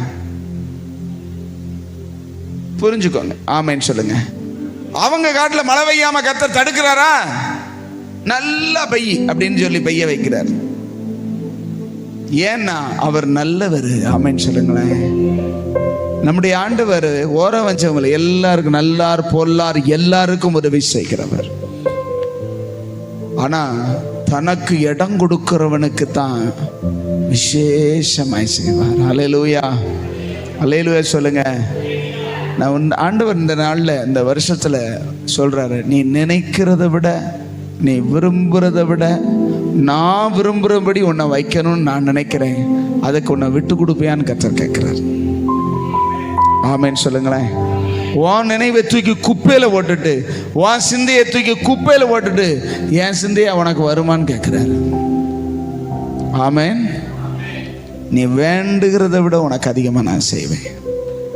புரிஞ்சுக்கோங்க. ஆமென் சொல்லுங்க. அவங்க காட்டுல மழை பெய்யாம கர்த்தர் தடுக்கிறாரா? நல்லா பெய்ய அப்படின்னு சொல்லி பெய்ய வைக்கிறார். ஏன்னா அவர் நல்லவர். ஆமென் சொல்லுங்களேன். நம்முடைய ஆண்டவர் ஓரம் வச்சவங்களை எல்லாருக்கும், நல்லார் பொல்லார் எல்லாருக்கும் உதவி செய்கிறவர். ஆனா தனக்கு இடம் கொடுக்கிறவனுக்கு தான் விசேஷமாய் செய்வார். அல்லேலூயா, அல்லேலூயா சொல்லுங்க. நான் ஆண்டவர் இந்த நாள்ல, இந்த வருஷத்துல சொல்றாரு, நீ நினைக்கிறத விட, நீ விரும்புறத விட நான் விரும்புறபடி உன்னை வைக்கணும்னு நான் நினைக்கிறேன். அதுக்கு உன்னை விட்டு கொடுப்பியான்னு கர்த்தர் கேட்கிறார். ஆமென் சொல்லுங்களேன். உன் நினைவை தூக்கி குப்பையில போட்டுட்டு, உன் சிந்தையை தூக்கி குப்பையில போட்டுட்டு என் சிந்தையா உனக்கு வருமான்னு கேட்கிறாரு. ஆமென். நீ வேண்டுகிறத விட உனக்கு அதிகமாக நான் செய்வேன்.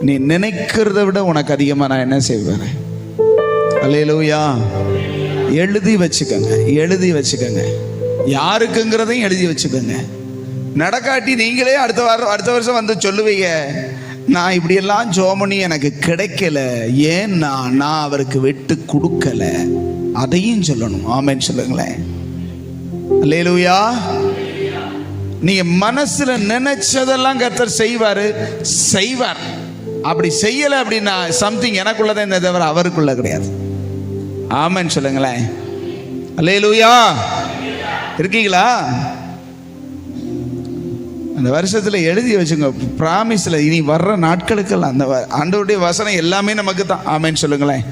நீ நினைக்கிறத விட உனக்கு அதிகமாக நான் என்ன செய்வேன்? அல்லேலூயா. எழுதி வச்சுக்கோங்க, எழுதி வச்சுக்கோங்க. யாருக்குங்கிறதையும் எழுதி வச்சுக்கோங்க. நடக்காட்டி நீங்களே அடுத்த வருஷம் வந்து சொல்லுவீங்க, நான் இப்படியெல்லாம் ஜோமனி எனக்கு கிடைக்கல, ஏன்னா நான் அவருக்கு விட்டு கொடுக்கல. அதையும் சொல்லணும். ஆமென் சொல்லுங்களேன். அல்லேலூயா. நீங்க மனசுல நினைச்சதெல்லாம் கர்த்தர் செய்வாரு, செய்வார். அப்படி செய்யல அப்படின்னா சம்திங் எனக்குள்ளதான் இந்த தவிர அவருக்குள்ள கிடையாது. ஆமென் சொல்லுங்களேன். அல்லேலூயா. இருக்கீங்களா? அந்த வருஷத்துல எழுதி வச்சுங்க, பிராமிஸ்ல இனி வர்ற நாட்களுக்கெல்லாம் அந்த ஆண்டவருடைய வசனம் எல்லாமே நமக்கு தான். ஆமென் சொல்லுங்களேன்.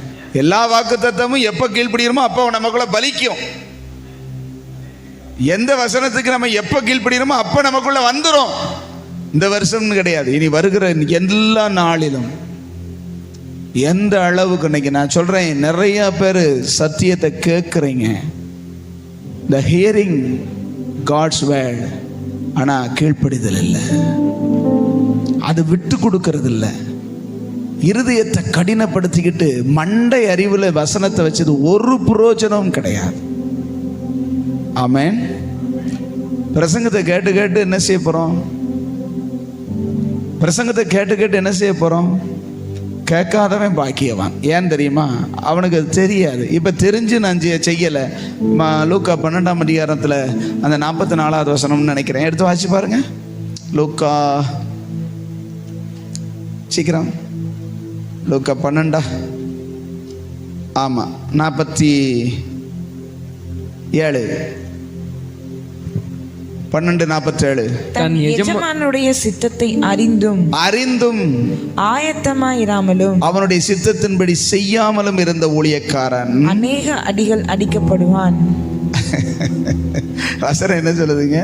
எல்லா வாக்குத்தத்தமும் எப்ப கீழ்ப்படியுமோ அப்போ நமக்குள்ள பலிக்கும். எந்த வசனத்துக்கு நம்ம எப்ப கீழ்ப்படியுமோ அப்ப நமக்குள்ள வந்துடும். இந்த வருஷம்னு கிடையாது, இனி வருகிற எல்லா நாளிலும். எந்த அளவுக்கு இன்னைக்கு நான் சொல்றேன், நிறைய பேர் சத்தியத்தை கேட்குறீங்க, the hearing God's word, ஆனா கீழ்ப்படிதல் இல்லை, அது விட்டு கொடுக்கறது இல்லை. இருதயத்தை கடினப்படுத்திக்கிட்டு மண்டை அறிவுல வசனத்தை வச்சது ஒரு பிரயோஜனமும் கிடையாது. ஆமென். பிரசங்கத்தை கேட்டு கேட்டு என்ன செய்ய போறோம்? பிரசங்கத்தை கேட்டு கேட்டு என்ன செய்ய போறோம்? கேட்காதவன் பாக்கியவான். ஏன் தெரியுமா? அவனுக்கு அது தெரியாது. இப்ப தெரிஞ்சு நான் செய்யலை. லூக்கா 12ஆம் அதிகாரத்துல அந்த 44வது வசனம்னு நினைக்கிறேன், எடுத்து வாசி பாருங்க. லூக்கா, சீக்கிரம், லூக்கா 12, ஆமா 47, 12:47. தன் எஜமானுடைய சித்தத்தை அறிந்தும் ஆயத்தமாயிராமலும் அவனுடைய சித்தத்தின்படி செய்யாமலும் இருந்த ஊழியக்காரன் அநேக அடிகள் அடிக்கப்படுவான். வசனம் என்ன சொல்லுதுங்க?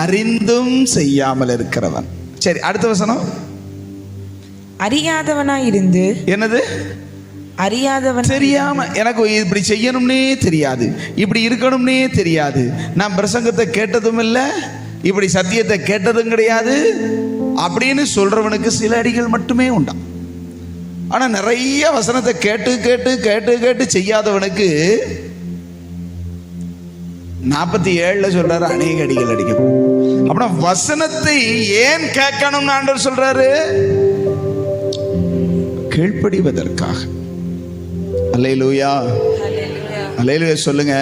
அறிந்தும் செய்யாமல் இருக்கிறவன். சரி, அடுத்த வசனம். அறியாதவனாயிருந்து. என்னது? அறியாதவன். தெரியாம, எனக்கு இப்படி செய்யணும்னே தெரியாது, இப்படி இருக்கணும்னே தெரியாது, நான் பிரசங்கத்தை கேட்டதும் இல்லை, இப்படி சத்தியத்தை கேட்டதும் கிடையாது அப்படின்னு சொல்றவனுக்கு சில அடிகள் மட்டுமே உண்டாம். ஆனா நிறைய வசனத்தை கேட்டு கேட்டு கேட்டு கேட்டு செய்யாதவனுக்கு 47 சொல்றாரு, அநேக அடிகள் அடிக்கும். அப்படின்னா வசனத்தை ஏன் கேட்கணும்னு ஆண்டவர் சொல்றாரு? கீழ்ப்படிவதற்காக. அல்லேலூயா, அல்லேலூயா சொல்லுங்க.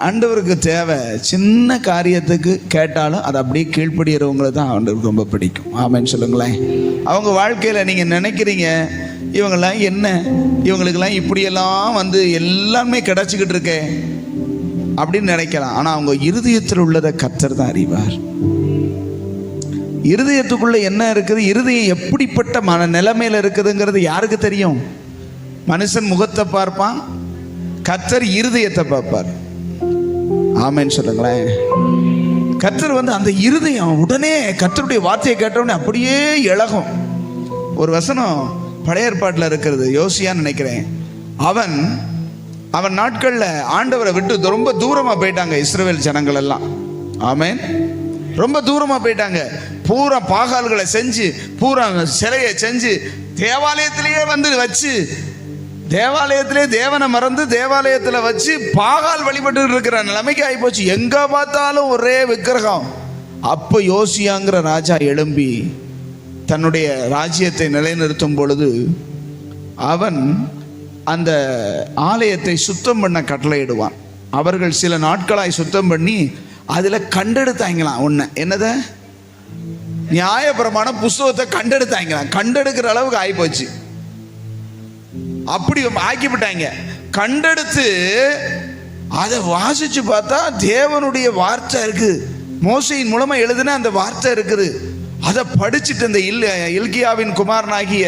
ஆண்டவருக்கு தேவை சின்ன காரியத்துக்கு கேட்டாலும் அது அப்படியே கீழ்ப்படுகிறவங்களை தான் ஆண்டவருக்கு ரொம்ப பிடிக்கும். ஆமென் சொல்லுங்களேன். அவங்க வாழ்க்கையில நீங்க நினைக்கிறீங்க, இவங்கெல்லாம் என்ன, இவங்களுக்கெல்லாம் இப்படியெல்லாம் வந்து எல்லாமே கிடைச்சிக்கிட்டு இருக்கே அப்படின்னு நினைக்கலாம். ஆனா அவங்க இருதயத்தில் உள்ளதை கர்த்தர் தான் அறிவார். இருதயத்துக்குள்ள என்ன இருக்குது, இருதயம் எப்படிப்பட்ட மன நிலைமையில இருக்குதுங்கிறது யாருக்கு தெரியும்? மனுஷன் முகத்தை பார்ப்பான், கர்த்தர் இருதயத்தை பார்ப்பார். ஆமென் சொல்லுங்களேன். கர்த்தர் வந்து அந்த இருதயம் உடனே கர்த்தருடைய வார்த்தையை கேட்டவுடனே அப்படியே இழகும். ஒரு வசனம் பழைய ஏற்பாட்டில் இருக்கிறது, யோசியான்னு நினைக்கிறேன். அவன் நாட்கள்ல ஆண்டவரை விட்டு ரொம்ப தூரமா போயிட்டாங்க இஸ்ரவேல் ஜனங்கள் எல்லாம். ஆமென். ரொம்ப தூரமா போயிட்டாங்க. பூரா பாகால்களை செஞ்சு, பூரா சிலையை செஞ்சு, தேவாலயத்திலேயே வந்து வச்சு, தேவாலயத்திலே தேவனை மறந்து தேவாலயத்தில் வச்சு பாகால் வழிபட்டு இருக்கிற நிலைமைக்கு ஆகி போச்சு. எங்க பார்த்தாலும் ஒரே விக்கிரகம். அப்ப யோசியாங்கிற ராஜா எழும்பி தன்னுடைய ராஜ்யத்தை நிலைநிறுத்தும் பொழுது அவன் அந்த ஆலயத்தை சுத்தம் பண்ண கட்டளையிடுவான். அவர்கள் சில நாட்களாய் சுத்தம் பண்ணி அதுல கண்டெடுத்தாங்களாம் ஒண்ணு. என்னத? நியாயப்பிரமாண புஸ்தகத்தை கண்டெடுத்தாங்களாம். கண்டெடுக்கிற அளவுக்கு ஆகிப்போச்சு. அப்படி ஆக்கிவிட்டாங்க. கண்டெடுத்து அதை வாசிச்சு பார்த்தா தேவனுடைய வார்த்தை இருக்குது. மோசையின் மூலமா எழுதின அந்த வார்த்தை இருக்குது. அதை படிச்சுட்டு இந்த இல்கியாவின் குமாரனாகிய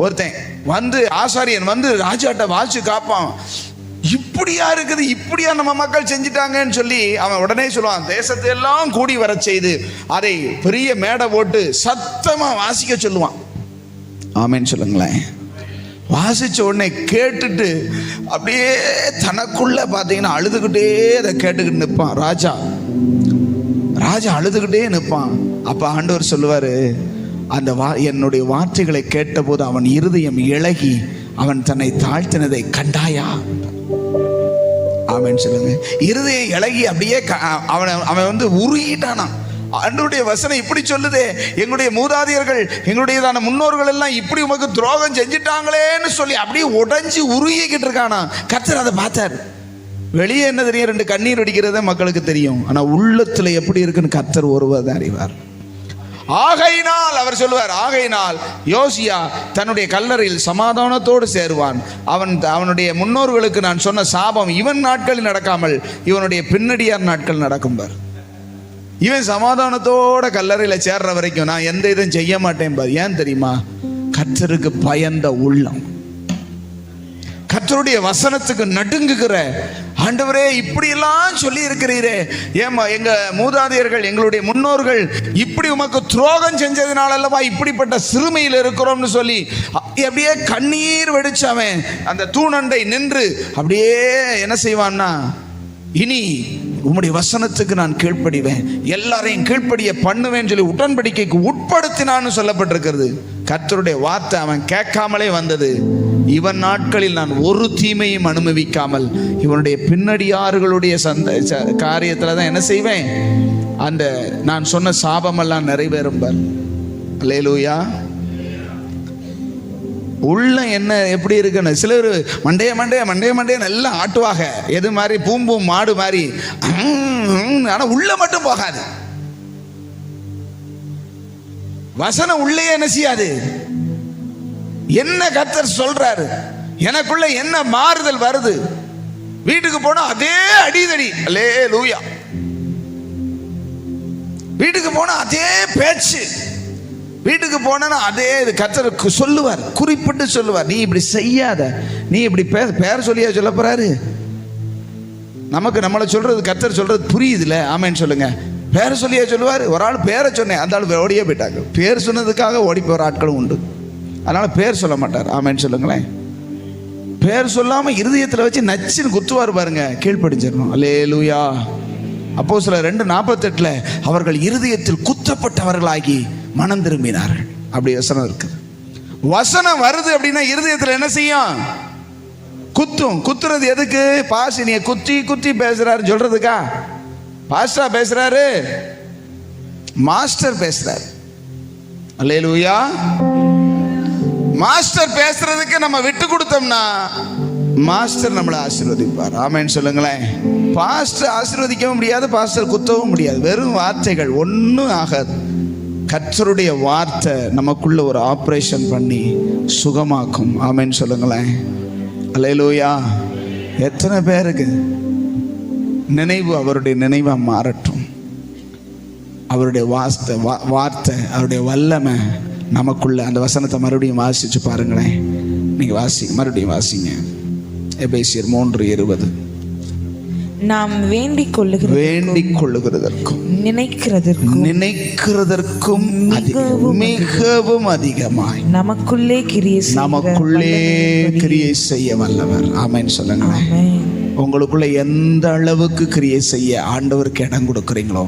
ஒருத்தன் வந்து, ஆசாரியன் வந்து ராஜாட்ட வாசிச்சு காப்பான். இப்படியா இருக்குது, இப்படியா நம்ம மக்கள் செஞ்சிட்டாங்கன்னு சொல்லி அவன் உடனே சொல்லுவான், தேசத்தை எல்லாம் கூடி வர செய்து அதை பெரிய மேடை போட்டு சத்தமா வாசிக்க சொல்லுவான். ஆமேன்னு சொல்லுங்களேன். வாசிச்ச உடனே கேட்டுட்டு அப்படியே தனக்குள்ள பார்த்தீங்கன்னா அழுதுகிட்டே அதை கேட்டுக்கிட்டு நிற்பான் ராஜா. அழுதுகிட்டே நிற்பான். அப்ப ஆண்டவர் சொல்லுவாரு, அந்த என்னுடைய வார்த்தைகளை கேட்டபோது அவன் இருதயம் இளகி அவன் தன்னை தாழ்த்தினதை கண்டாயா? ஆமென் சொல்லுங்க. இருதயம் இளகி அப்படியே அவன் வந்து உருகிட்டானா. ஆண்டவருடைய வசனம் இப்படி சொல்லுதே, எங்களுடைய மூதாதையர்கள் எங்களுடையதான முன்னோர்கள் எல்லாம் இப்படி உமக்கு துரோகம் செஞ்சிட்டாங்களேன்னு சொல்லி அப்படியே உடைஞ்சு உருகிக்கிட்டு இருக்கானா. கர்த்தர் அதை பார்த்தார். வெளியே என்ன தெரியும்? 2 கண்ணீர் வெடிக்கிறதே மக்களுக்கு தெரியும். ஆனா உள்ளத்துல எப்படி இருக்குன்னு கர்த்தர் ஒருவர் தான் அறிவார். ஆகையினால் அவர் சொல்லுவார், ஆகையினால் யோசியா தன்னுடைய கல்லறையில் சமாதானத்தோடு சேருவான். அவனுடைய முன்னோர்களுக்கு நான் சொன்ன சாபம் இவன் நாட்களில் நடக்காமல் இவனுடைய பின்னடியார் நாட்கள் நடக்கும்பார். இவன் சமாதானத்தோட கல்லறையில சேர்ற வரைக்கும் நான் எந்த இதுவும் செய்ய மாட்டேன் பார். ஏன் தெரியுமா? கர்த்தருக்கு பயந்த உள்ளம், கர்த்தருடைய வசனத்துக்கு நடுங்குகிற. ஆண்டவரே இப்படியெல்லாம் சொல்லி இருக்கிறீரே, ஏமா எங்க மூதாதையர்கள் எங்களுடைய முன்னோர்கள் இப்படி உமக்கு துரோகம் செஞ்சதுனால அல்லவா இப்படிப்பட்ட சிறுமையில் இருக்கிறோம்னு சொல்லி அப்படியே கண்ணீர் வெடிச்சவன் அந்த தூணண்டை நின்று அப்படியே என்ன செய்வான்னா, இனி உம்முடைய வசனத்துக்கு நான் கீழ்ப்படிவேன், எல்லாரையும் கீழ்ப்படிய பண்ணுவேன் சொல்லி உடன்படிக்கைக்கு உட்படுத்தினான்னு சொல்லப்பட்டிருக்கிறது. கர்த்தருடைய வார்த்தை அவன் கேட்காமலே வந்தது. இவன் நாட்களில் நான் ஒரு தீமையும் அனுபவிக்காமல் இவனுடைய பின்னடியார்களுடைய காரியத்துல தான் என்ன செய்வேன், அந்த நான் சொன்ன சாபமெல்லாம் நிறைவேறும். அல்லேலூயா. உள்ள என்ன எப்படி இருக்குன்னு சிலர் மண்டைய நல்லா ஆட்டுவாங்க. எது மாதிரி? பூம்பூம் மாடு மாதிரி. ஆனா உள்ள மட்டும் போகாது. வசனம் உள்ளே என்ன செய்யாது. என்ன கர்த்தர் சொல்றாரு, எனக்குள்ள என்ன மாறுதல் வருது. வீட்டுக்கு போனா அதே அடிதடி. அல்லேலூயா. வீட்டுக்கு போனா அதே பேச்சு. வீட்டுக்கு போனா அதே கர்த்தருக்கு சொல்லுவார், குறிப்பிட்டு சொல்லுவார், நீ இப்படி செய்யாத, நீ இப்படி பேர் சொல்லியா சொல்ல போறாரு. நமக்கு நம்மளை சொல்றது கர்த்தர் சொல்றது புரியுதுல. ஆமேன்னு சொல்லுங்க. பேரை சொல்லியா சொல்லுவார். ஒரு ஆள் பேரை சொன்னேன், அந்த ஆள் ஓடியே போயிட்டாங்க. பேர் சொன்னதுக்காக ஓடி போகிற ஆட்களும் உண்டு. அதனால பேர் சொல்ல மாட்டார். ஆமேன்னு சொல்லுங்களேன். பேர் சொல்லாம இருதயத்தில் வச்சு நச்சுன்னு குத்துவார் பாருங்க, கீழ்ப்படிஞ்சிடணும். அல்லேலூயா. அப்போஸ்தலர் 2:48 அவர்கள் இருதயத்தில் குத்தப்பட்டவர்களாகி மனம் திரும்பினார்கள். அப்படி வசனம் இருக்குது. வசனம் வருது அப்படின்னா இருதயத்தில் என்ன செய்யும்? குத்தும். குத்துறது எதுக்கு? பாசினிய குத்தி குத்தி பேசுறாரு சொல்றதுக்கா? பாஸ்டா பேசுறாரு? மாஸ்டர் பேசுறாரு. அல்லேலூயா. மாஸ்டர் பேசுறதுக்கு நம்ம விட்டு கொடுத்தோம்னா மாஸ்டர் நம்மளை ஆசீர்வதிப்பார். ஆமேன்னு சொல்லுங்களேன். பாஸ்டர் ஆசீர்வதிக்கவும் முடியாது, பாஸ்டர் குத்தவும் முடியாது. வெறும் வார்த்தைகள் ஒன்றும் ஆகாது. கர்த்தருடைய வார்த்தை நமக்குள்ள ஒரு ஆப்ரேஷன் பண்ணி சுகமாக்கும். ஆமேன்னு சொல்லுங்களேன். அல்லேலூயா. எத்தனை பேருக்கு நினைவு அவருடைய நினைவா மாறட்டும். அவருடைய வார்த்தை அவருடைய வல்லமை நமக்குள்ள. அந்த வசனத்தை மறுபடியும் வாசிச்சு பாருங்களேன். நீங்க மறுபடியும் வாசிங்க. எபேசியர் 3:20. நாம் வேண்டிக் கொள்ளுகிறதற்கும் நினைக்கிறதற்கும் மிகவும் அதிகமாய் நமக்குள்ளே கிரியை செய்ய வல்லவர். ஆமென் சொல்லுங்களேன். உங்களுக்குள்ள எந்த அளவுக்கு கிரியை செய்ய ஆண்டவருக்கு இடம் கொடுக்குறீங்களோ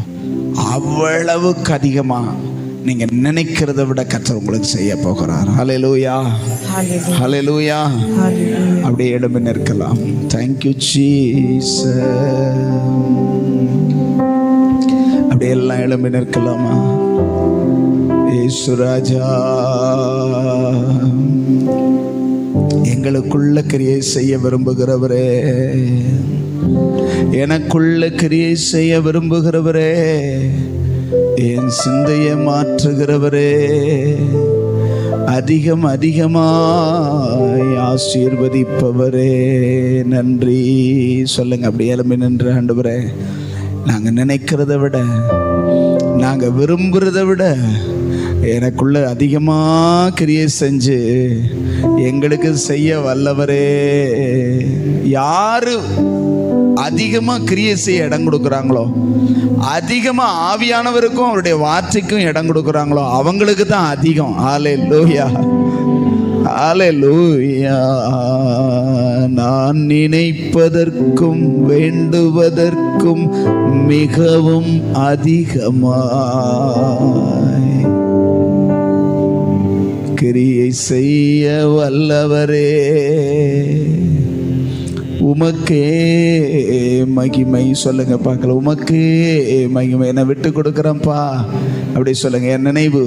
அவ்வளவுக்கு அதிகமா நீங்க நினைக்கிறத விட கர்த்தர் உங்களுக்கு செய்ய போகிறார். ஹல்லேலூயா. ஹல்லேலூயா. அப்படியே இடமே நிற்கலாம். Thank you Jesus. அப்படியே எல்லாம் இடமே நிற்கலாமா? இயேசு ராஜா எங்களுக்குள்ள கிரியை செய்ய விரும்புகிறவரே, எனக்குள்ள கிரியை செய்ய விரும்புகிறவரே, என் சிந்தையை மாற்றுகிறவரே, அதிகமாய் ஆசீர்வதிப்பவரே நன்றி சொல்லுங்க. அப்படி எழும்பி நின்று, ஆண்டவரே, நாங்க நினைக்கிறத விட, நாங்க விரும்புறத விட எனக்குள்ள அதிகமா கிரியை செஞ்சு எங்களுக்கு செய்ய வல்லவரே. யாரு அதிகமா கிரியை செய்ய இடம் கொடுக்குறாங்களோ, அதிகமா ஆவியானவருக்கும் அவருடைய வார்த்தைக்கும் இடம் கொடுக்குறாங்களோ, அவங்களுக்கு தான் அதிகம். ஹல்லேலூயா, ஹல்லேலூயா. நான் நினைப்பதற்கும் வேண்டுவதற்கும் மிகவும் அதிகமாய் கிரியை செய்ய வல்லவரே, உமக்கே மகிமை சொல்லுங்க பார்க்கல. உமக்கே மகிமை. என்னை விட்டு கொடுக்குறேன்ப்பா அப்படி சொல்லுங்க. என் நினைவு,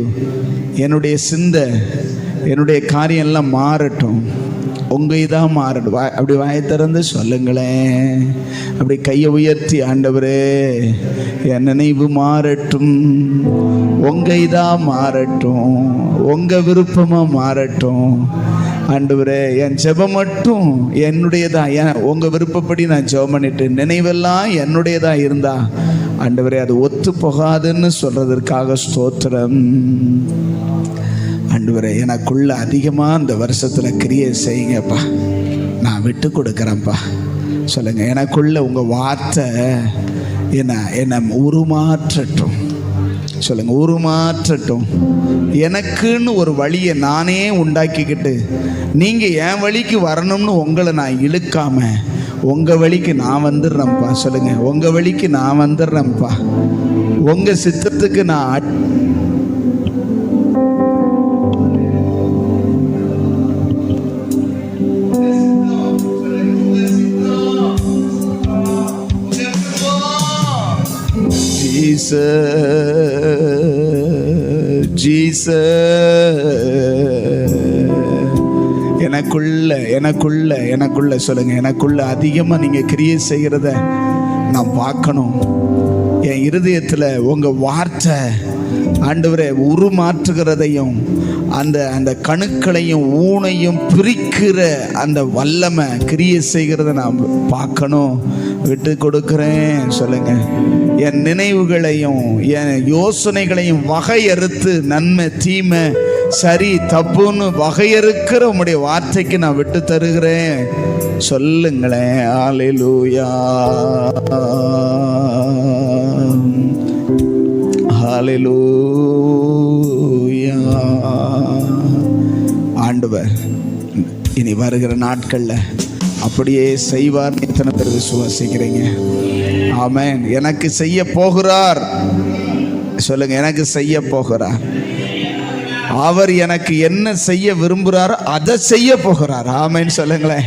என்னுடைய சிந்தை, என்னுடைய காரியம் எல்லாம் மாறட்டும். உங்க இதாக மாறட்டும். அப்படி வாயை திறந்து சொல்லுங்களேன். அப்படி கையை உயர்த்தி, ஆண்டவரே, என் நினைவு மாறட்டும், உங்க இதாக மாறட்டும், உங்க விருப்பமா மாறட்டும். ஆண்டவரே, என் ஜெபம் மட்டும் என்னுடையதான், உங்க விருப்பப்படி நான் ஜெபம் பண்ணிட்டு நினைவெல்லாம் என்னுடையதா இருந்தா, ஆண்டவரே, அது ஒத்து போகாதுன்னு சொல்றதற்காக ஸ்தோத்திரம். ஆண்டவரே, எனக்குள்ள அதிகமா இந்த வருஷத்துல கிரியை செய்யுங்கப்பா, நான் விட்டு கொடுக்குறேன்ப்பா சொல்லுங்க. எனக்குள்ள உங்க வார்த்தை என்ன உருமாற்றட்டும் சொல்லுங்க, உருமாற்றட்டும். எனக்குன்னு ஒரு வழியை நானே உண்டாக்கிக்கிட்டு நீங்க என் வழிக்கு வரணும்னு உங்களை நான் இழுக்காம உங்க வழிக்கு நான் வந்துடுறேன்ப்பா சொல்லுங்க. உங்க வழிக்கு நான் வந்துடுறேன்ப்பா, உங்க சித்தத்துக்கு நான் எனக்குள்ள சொல்லுங்க. எனக்குள்ள அதிகமா நீங்க கிரியை செய்கிறத நான் பார்க்கணும். என் இருதயத்துல உங்க வார்த்தை ஆண்டவரே உருமாற்றுகிறதையும் அந்த கணுக்களையும் ஊனையும் பிரிக்கிற அந்த வல்லமை கிரியை செய்கிறத நான் பார்க்கணும். விட்டு கொடுக்கிறேன் சொல்லுங்க. என் நினைவுகளையும் என் யோசனைகளையும் வகையறுத்து நன்மை தீமை சரி தப்புன்னு வகையறுக்கிற உம்முடைய வார்த்தைக்கு நான் விட்டு தருகிறேன் சொல்லுங்களேன். ஹல்லேலூயா, ஹல்லேலூயா. ஆண்டவர் இனி வருகிற நாட்கள்ல அப்படியே செய்வார். எத்தனை பேர் விசுவாசிக்கிறீங்க? ஆமென். எனக்கு செய்ய போகிறார் சொல்லுங்க. எனக்கு செய்ய போகிறார். அவர் எனக்கு என்ன செய்ய விரும்புகிறாரோ அதை செய்ய போகிறார். ஆமென் சொல்லுங்களேன்.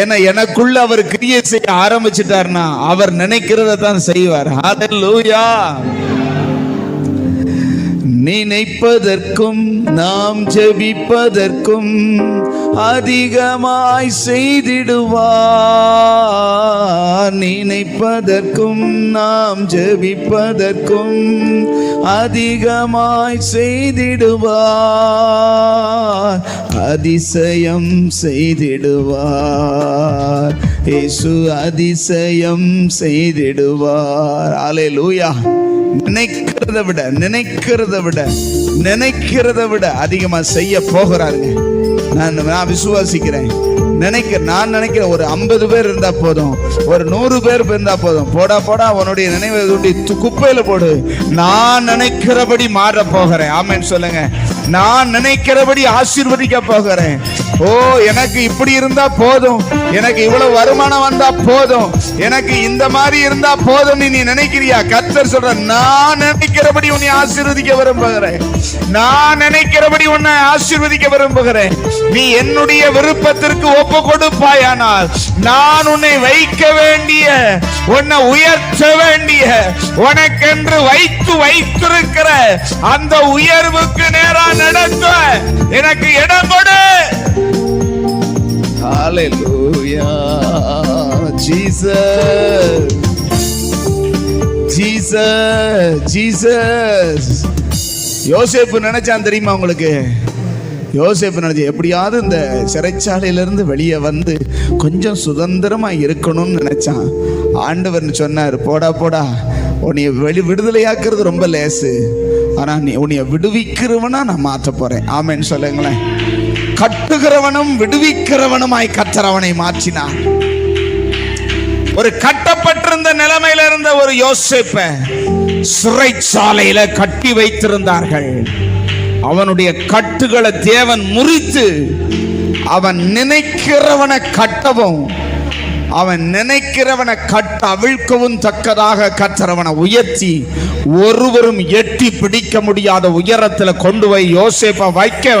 ஏன்னா எனக்குள்ள அவர் கிரியை செய்ய ஆரம்பிச்சிட்டார்னா அவர் நினைக்கிறத தான் செய்வார். ஹல்லேலூயா. நினைப்பதற்கும் நாம் ஜெபிப்பதற்கும் அதிகமாய் செய்திடுவார். நினைப்பதற்கும் நாம் ஜெபிப்பதற்கும் அதிகமாய் செய்திடுவார். அதிசயம் செய்திடுவார். இயேசு அதிசயம் செய்திடுவார். அல்லேலூயா. நினைக்கிறத விட அதிகமா செய்ய போகிறாருங்க. நான் விசுவாசிக்கிறேன். நான் நினைக்கிறேன் ஒரு 50 பேர் இருந்தா போதும், ஒரு 100 பேர் இருந்தா போதும். போடா உன்னுடைய நினைவை குப்பையில போடு. நான் நினைக்கிறபடி மாற போகிறேன். ஆமென் சொல்லுங்க. நான் நினைக்கிறபடி ஆசீர்வதிக்க போகிறேன். ஓ, எனக்கு இப்படி இருந்தா போதும், எனக்கு இவ்வளவு வருமானம் வந்தா போதும், எனக்கு இந்த மாதிரி இருந்தா போதும் நீ நினைக்கிறியா? கர்த்தர் சொல்ற, நான் நினைக்கிறபடி உன்னை ஆசீர்வதிக்க விரும்புகிறேன். நான் நினைக்கிறபடி உன்னை ஆசீர்வதிக்க விரும்புகிறேன். நீ என்னுடைய விருப்பத்திற்கு ஒப்பு கொடுப்பாயானால் நான் உன்னை வைக்க வேண்டிய, உன்னை உயர்த்த வேண்டிய, உனக்கென்று வைத்திருக்கிற அந்த உயர்வுக்கு நேரா நடத்த எனக்கு இடம் கொடு. ஹalleluya ஜீசஸ் ஜீசஸ் ஜீசஸ். யோசேப்பு நினைச்சான் தெரியுமா உங்களுக்கு? யோசேப்பு நினைச்சு எப்படியாவது இந்த சிறைச்சாலையிலிருந்து வெளியே வந்து கொஞ்சம் சுதந்திரமா இருக்கணும்னு நினைச்சான். ஆண்டவர் சொன்னார், போடா போடா, உன்னைய விடுதலையாக்குறது ரொம்ப லேசு, ஆனா நீ உன்னைய விடுவிக்கிறவனா நான் மாற்ற போறேன். ஆமென் சொல்லுங்களேன். கட்டுகிறவனும் விடுவிக்கிறவனுமாய் கர்த்தர் அவனை மாற்றினார். ஒரு கட்டப்பட்டிருந்த நிலைமையில இருந்த ஒரு யோசேப்பை சிறைச்சாலையில கட்டி வைத்திருந்தார்கள். அவனுடைய கட்டுகளை தேவன் முறித்து அவன் நினைக்கிறவனை கட்டவும் அவன் நினைக்கிறவனை கட்ட அவிழ்க்கவும் தக்கதாக கர்த்தர் அவனை உயர்த்தி ஒருவரும் எட்டி பிடிக்க முடியாத உயரத்தில் கொண்டு போய் யோசேப்பை வைக்க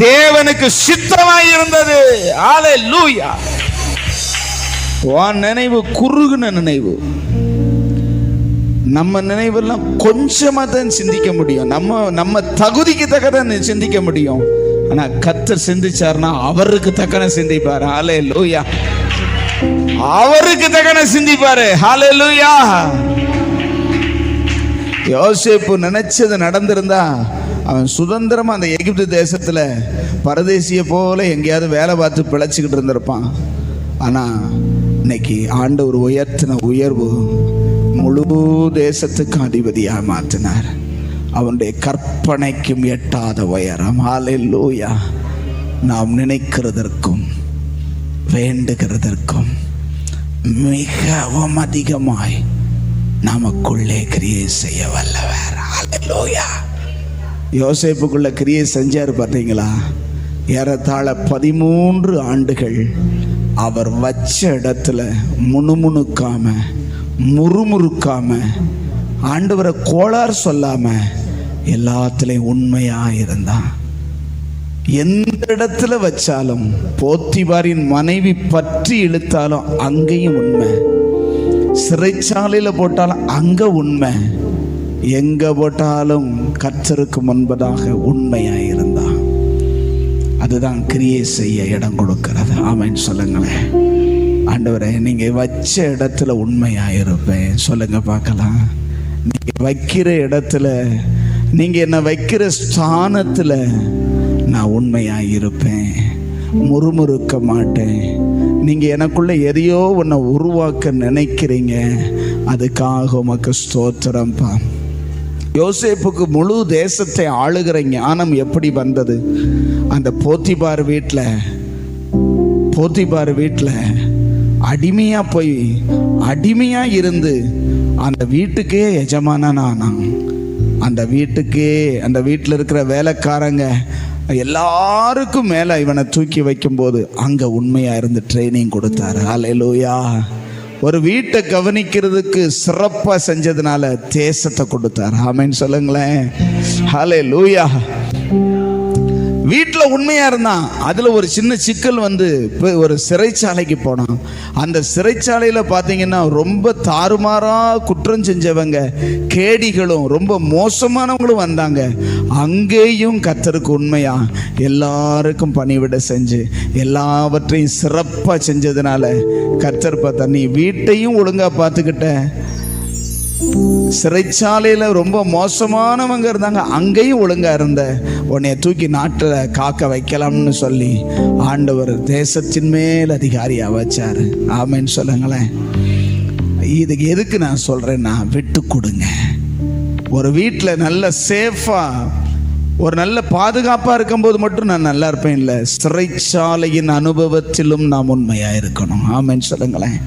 தேவனுக்கு சித்தமாய் இருந்தது. ஹalleluya. உன் நினைவு குறுகுன நினைவு. நம்ம நினைவெல்லாம் கொஞ்சமா தான் சிந்திக்க முடியும். நம்ம தகுதிக்கு தக்கதான் சிந்திக்க முடியும். ஆனா கர்த்தர் சிந்திச்சார்னா அவருக்கு தக்கன சிந்திப்பாரு. ஹalleluya. அவருக்கு தக்கன சிந்திப்பாரு. ஹalleluya. யோசேப்பு நினைச்சது நடந்திருந்தா அவன் சுதந்திரமா அந்த எகிப்து தேசத்துல பரதேசிய போல எங்கேயாவது வேலை பார்த்து பிழைச்சுக்கிட்டு இருந்திருப்பான். ஆனா இன்னைக்கு ஆண்டவர் உயர்த்தின உயர்வு முழு தேசத்துக்கு அதிபதியா மாற்றினார். அவனுடைய கற்பனைக்கும் எட்டாத உயரம். ஹalleluya. நாம் நினைக்கிறதற்கும் வேண்டுகிறதற்கும் மிகவும் அதிகமாய் நமக்குள்ளே கிரியை செய்ய வல்லவர். ஹalleluya. யோசேப்புக்குள்ள கிரியை செஞ்சார் பார்த்தீங்களா? ஏறத்தாழ 13 ஆண்டுகள் அவர் வச்ச இடத்துல முணுமுணுக்காம முறுமுறுக்காம ஆண்டவரை கோளாறு சொல்லாம எல்லாத்துலயும் உண்மையா இருந்தான். எந்த இடத்துல வச்சாலும் போத்திபாரின் மனைவி பற்றி இழுத்தாலும் அங்கேயும் உண்மை, சிறைச்சாலையில போட்டாலும் அங்க உண்மை, எங்க போட்டாலும் கர்த்தருக்கு முன்பதாக உண்மையா இருந்தான். அதுதான் கிரியை செய்ய இடம் கொடுக்கிறது. ஆமென் சொல்லுங்களேன். ஆண்டவரே, நீங்க வச்ச இடத்துல உண்மையா இருப்பேன் சொல்லுங்க பார்க்கலாம். நீங்க வைக்கிற இடத்துல, நீங்க என்ன வைக்கிற ஸ்தானத்துல நான் உண்மையா இருப்பேன், முறுமுறுக்க மாட்டேன். நீங்க எனக்குள்ள எதையோ ஒன்றை உருவாக்க நினைக்கிறீங்க, அதுக்காக உமக்கு ஸ்தோத்திரம்பா. யோசேப்புக்கு முழு தேசத்தை ஆளுகிற ஞானம் எப்படி வந்தது? அந்த போத்திபார் வீட்டில் அடிமையா போய் அடிமையா இருந்து அந்த வீட்டுக்கே எஜமானன் ஆனான். அந்த வீட்டில் இருக்கிற வேலைக்காரங்க எல்லாருக்கும் மேல இவனை தூக்கி வைக்கும்போது அங்க உண்மையா இருந்து ட்ரைனிங் கொடுத்தாரு. ஹல்லேலூயா. ஒரு வீட்டை கவனிக்கிறதுக்கு சிறப்பா செஞ்சதுனால தேசத்தை கொடுத்தாரு. ஆமென் சொல்லுங்களேன். ஹல்லேலூயா. வீட்டில் உண்மையா இருந்தான். அதுல ஒரு சின்ன சிக்கல் வந்து ஒரு சிறைச்சாலைக்கு போனான். அந்த சிறைச்சாலையில பாத்தீங்கன்னா ரொம்ப தாறுமாறா குற்றம் செஞ்சவங்க, கேடிகளும் ரொம்ப மோசமானவங்களும் வந்தாங்க. அங்கேயும் கர்த்தருக்கு உண்மையா எல்லாருக்கும் பணிவிட செஞ்சு எல்லாவற்றையும் சிறப்பா செஞ்சதுனால கர்த்தர் பார்த்தா, நீ வீட்டையும் ஒழுங்கா பார்த்துக்கிட்ட, சிறைச்சாலையில ரொம்ப மோசமானவங்க இருந்தாங்க, அங்கேயும் ஒழுங்கா இருந்த, உன்னைய தூக்கி நாட்டில் காக்க வைக்கலாம்னு சொல்லி ஆண்டவர் தேசத்தின் மேல் அதிகாரியா வச்சாரு. ஆமென் சொல்லுங்களேன். இதுக்கு எதுக்கு நான் சொல்றேன்னா, விட்டு கொடுங்க. ஒரு வீட்டில் நல்ல சேஃபா ஒரு நல்ல பாதுகாப்பா இருக்கும்போது மட்டும் நான் நல்லா இருப்பேன் இல்லை, சிறைச்சாலையின் அனுபவத்திலும் நாம் உண்மையா இருக்கணும். ஆமென் சொல்லுங்களேன்.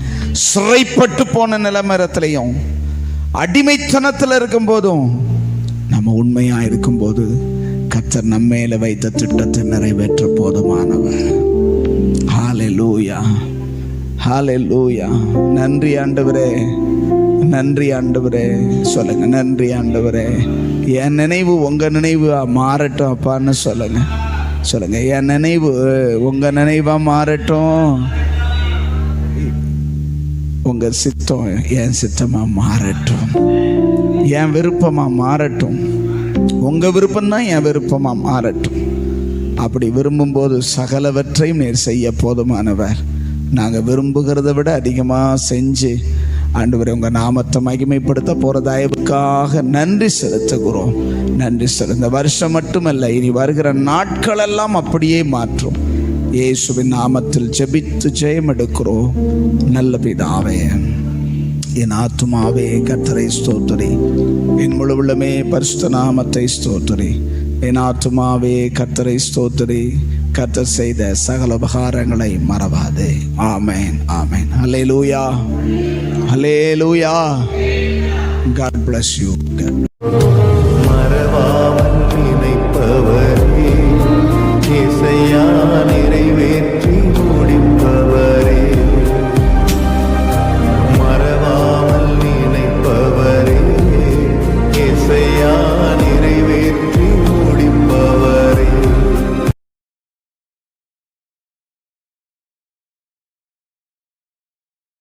சிறைப்பட்டு போன நிலைமரத்திலையும் அடிமைத்தனத்தில் இருக்கும் போதும் நம்ம உண்மையா இருக்கும்போது கர்த்தர் நம்ம மேல வைத்த திட்டத்தை நிறைவேற்ற போதுமானவர். ஹல்லேலூயா, ஹல்லேலூயா. நன்றி ஆண்டவரே, நன்றி ஆண்டவரே. சொல்லுங்க, நன்றி ஆண்டவரே. என் நினைவு உங்க நினைவு மாறட்டும் அப்பான்னு சொல்லுங்க. சொல்லுங்க, என் நினைவு உங்க நினைவா மாறட்டும், உங்க சித்தம் என் சித்தமா மாறட்டும், என் விருப்பமா மாறட்டும், உங்க விருப்பம் தான் என் விருப்பமா மாறட்டும். அப்படி விரும்பும்போது சகலவற்றையும் நீர் செய்ய போதுமானவர். நாங்கள் விரும்புகிறத விட அதிகமாக செஞ்சு ஆண்டவரே உங்கள் நாமத்தை மகிமைப்படுத்த போகிற தயவுக்காக நன்றி செலுத்துகிறோம். நன்றி இந்த வருஷம் மட்டுமல்ல, இனி வருகிற நாட்களெல்லாம் அப்படியே மாற்றும். இயேசுவின் நாமத்தில் ஜெபித்து ஜெயம் எடுக்கிறோம் நல்ல பிதாவே. என் ஆத்துமாவே கர்த்தரை ஸ்தோத்திரி, என் முழு உள்ளமே பரிசுத்த நாமத்தை ஸ்தோத்திரி. என் ஆத்துமாவே கர்த்தரை ஸ்தோத்திரி, கர்த்தர் செய்த சகல உபகாரங்களை மறவாதே. ஆமென், ஆமென். ஹல்லேலூயா, ஹல்லேலூயா. God bless you. மறவாமல் நினைப்பவர்